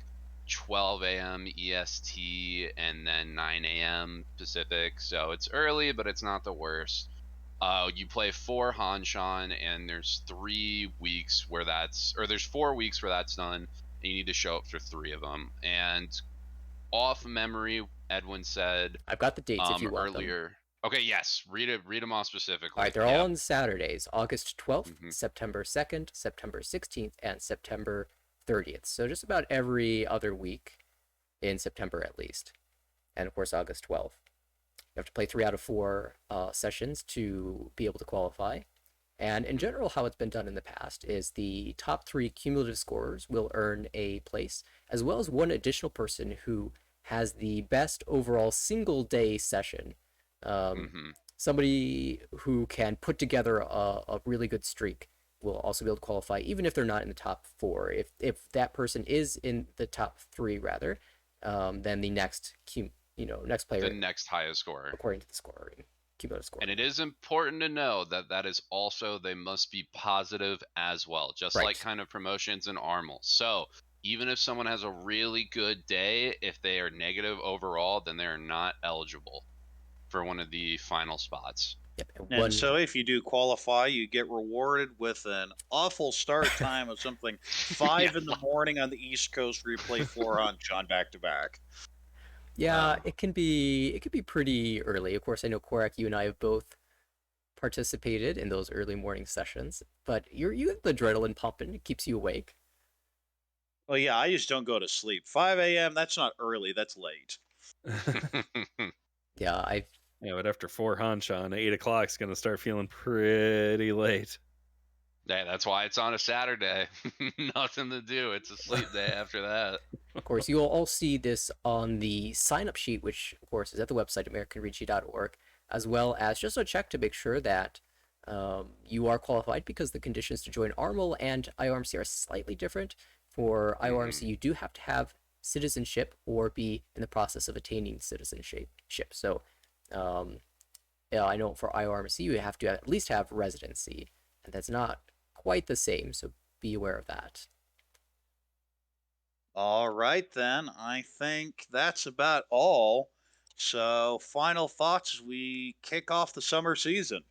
12 a.m. EST and then 9 a.m. Pacific. So it's early, but it's not the worst. You play 4 Hanshan, and there's 3 weeks where there's 4 weeks where that's done, and you need to show up for 3 of them. And off memory, Edwin said, I've got the dates if you want earlier. them. Okay, yes, read them all specifically. All right, they're all on Saturdays, August 12th, Mhm. September 2nd, September 16th, and September 30th. So just about every other week in September at least. And of course, August 12th. You have to play 3 out of 4 sessions to be able to qualify. And in general, how it's been done in the past is the top 3 cumulative scorers will earn a place, as well as one additional person who has the best overall single day session. Somebody who can put together a really good streak will also be able to qualify, even if they're not in the top 4. If that person is in the top 3, rather, then the next next player, the next highest scorer, according to the scoring, cumulative score. And it is important to know that is also, they must be positive as well, just Right. like kind of promotions and ARML. So even if someone has a really good day, if they are negative overall, then they're not eligible for one of the final spots. Yep. And so if you do qualify, you get rewarded with an awful start time of something 5 in the morning on the East Coast where you play 4 on Sean back to back. Yeah, it can be pretty early. Of course, I know Korak, you and I have both participated in those early morning sessions, but you have the adrenaline pumping, it keeps you awake. Well, yeah, I just don't go to sleep. 5 a.m., that's not early, that's late. Yeah, but after 4 Hanshan, 8 o'clock's going to start feeling pretty late. Yeah, that's why it's on a Saturday. Nothing to do. It's a sleep day after that. Of course, you'll all see this on the sign-up sheet, which, of course, is at the website, AmericanRichi.org, as well as just a check to make sure that you are qualified, because the conditions to join ARML and IORMC are slightly different. For IORMC, you do have to have citizenship or be in the process of attaining citizenship. So, I know for IORMC, you have to at least have residency, and that's not quite the same, so be aware of that. All right, then. I think that's about all. So, final thoughts as we kick off the summer season.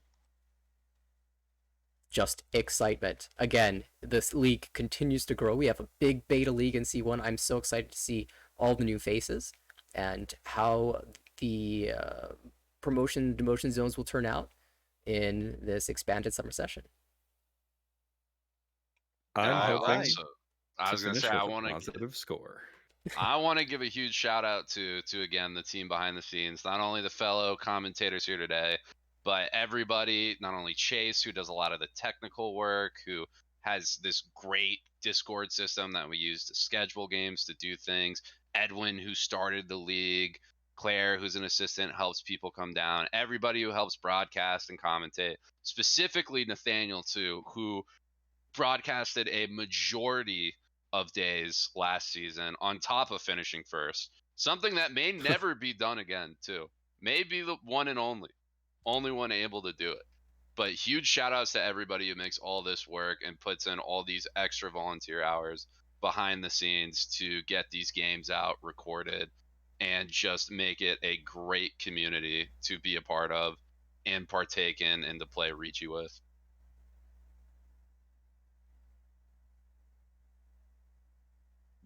Just excitement. Again, this league continues to grow. We have a big beta league in C1. I'm so excited to see all the new faces and how the promotion demotion zones will turn out in this expanded summer session. I was going to say, I want to positive score. I want to give a huge shout out to again the team behind the scenes, not only the fellow commentators here today, but everybody, not only Chase, who does a lot of the technical work, who has this great Discord system that we use to schedule games, to do things, Edwin, who started the league, Claire, who's an assistant, helps people come down, everybody who helps broadcast and commentate, specifically Nathaniel, too, who broadcasted a majority of days last season on top of finishing first. Something that may never be done again, too. May be the one and only one able to do it. But huge shout outs to everybody who makes all this work and puts in all these extra volunteer hours behind the scenes to get these games out, recorded, and just make it a great community to be a part of and partake in and to play Ricci with.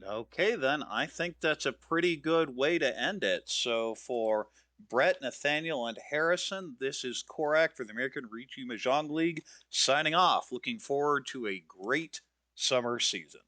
Okay, then. I think that's a pretty good way to end it. So for Brett, Nathaniel, and Harrison, this is Korak for the American Ricci Mahjong League signing off. Looking forward to a great summer season.